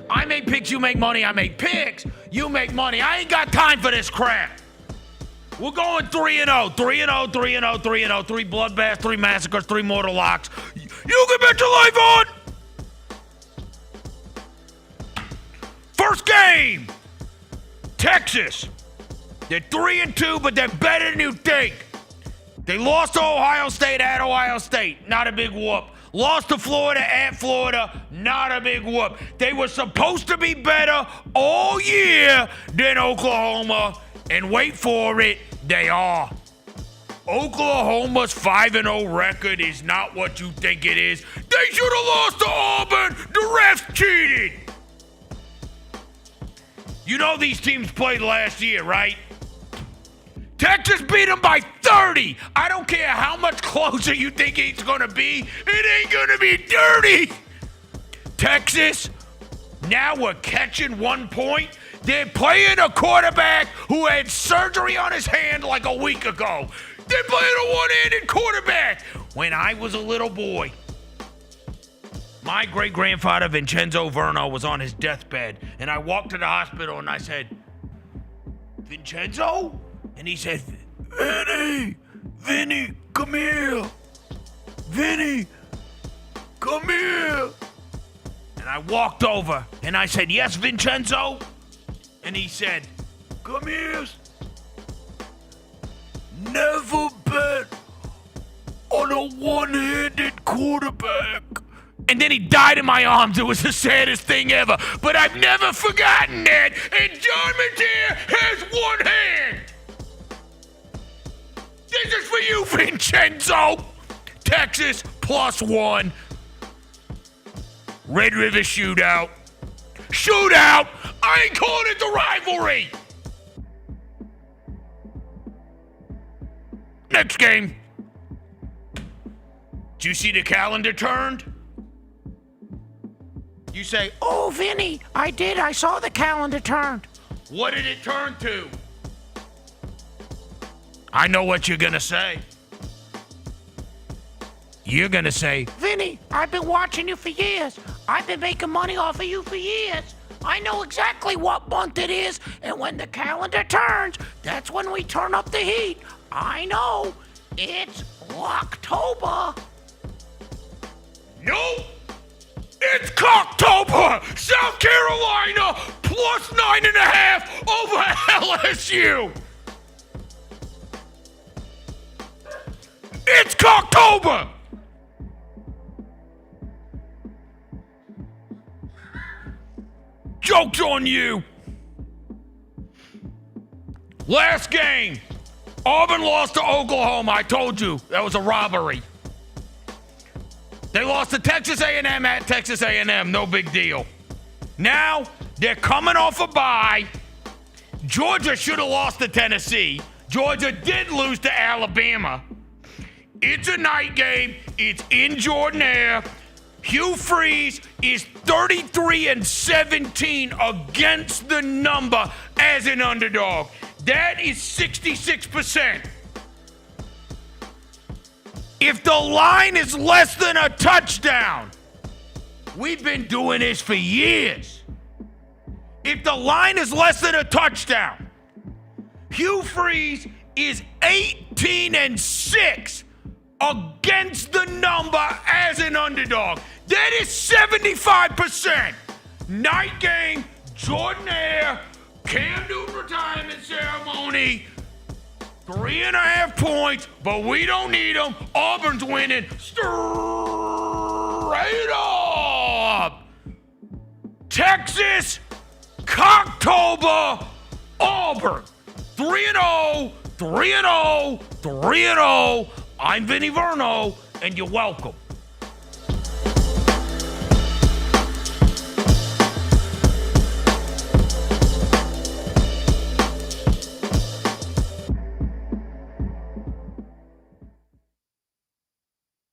I make picks, you make money. I make picks, you make money. I ain't got time for this crap. We're going 3-0, 3-0, 3-0, 3-0, 3 bloodbaths, 3 massacres, 3 mortal locks. You can bet your life on. First game, Texas. They're 3-2, but they're better than you think. They lost to Ohio State at Ohio State. Not a big whoop. Lost to Florida at Florida. Not a big whoop. They were supposed to be better all year than Oklahoma. And wait for it, they are. Oklahoma's 5-0 record is not what you think it is. They should have lost to Auburn. The refs cheated. You know these teams played last year, right? Texas beat them by 30. I don't care how much closer you think it's going to be. It ain't going to be 30. Texas, now we're catching 1 point. They're playing a quarterback who had surgery on his hand like a week ago. They're playing a one-handed quarterback. When I was a little boy, my great-grandfather, Vincenzo Vernon, was on his deathbed, and I walked to the hospital, and I said, Vincenzo? And he said, Vinny, come here. Vinny, come here. And I walked over, and I said, yes, Vincenzo? And he said, come here. Never bet on a one-handed quarterback. And then he died in my arms. It was the saddest thing ever. But I've never forgotten that. And John Mateer has one hand. This is for you, Vincenzo. Texas +1. Red River shootout. Shootout! I ain't calling it the rivalry. Next game. Did you see the calendar turned? You say, oh, Vinny, I did. I saw the calendar turned. What did it turn to? I know what you're going to say. You're going to say, Vinny, I've been watching you for years. I've been making money off of you for years. I know exactly what month it is, and when the calendar turns, that's when we turn up the heat. I know. It's October. Nope. It's Cocktober. South Carolina +9.5 over LSU. It's Cocktober. Joke's on you. Last game. Auburn lost to Oklahoma. I told you that was a robbery. They lost to Texas A&M at Texas A&M. No big deal. Now they're coming off a bye. Georgia should have lost to Tennessee. Georgia did lose to Alabama. It's a night game. It's in Jordan-Hare. Hugh Freeze is 33-17 against the number as an underdog. That is 66%. If the line is less than a touchdown, we've been doing this for years. If the line is less than a touchdown, Hugh Freeze is 18-6 against the number as an underdog. That is 75%. Night game, Jordan-Hare, Cam Newton retirement ceremony. 3.5 points, but we don't need them. Auburn's winning straight up. Texas, Cocktober, Auburn. 3-0, 3-0, 3-0. I'm Vinny Verno, and you're welcome.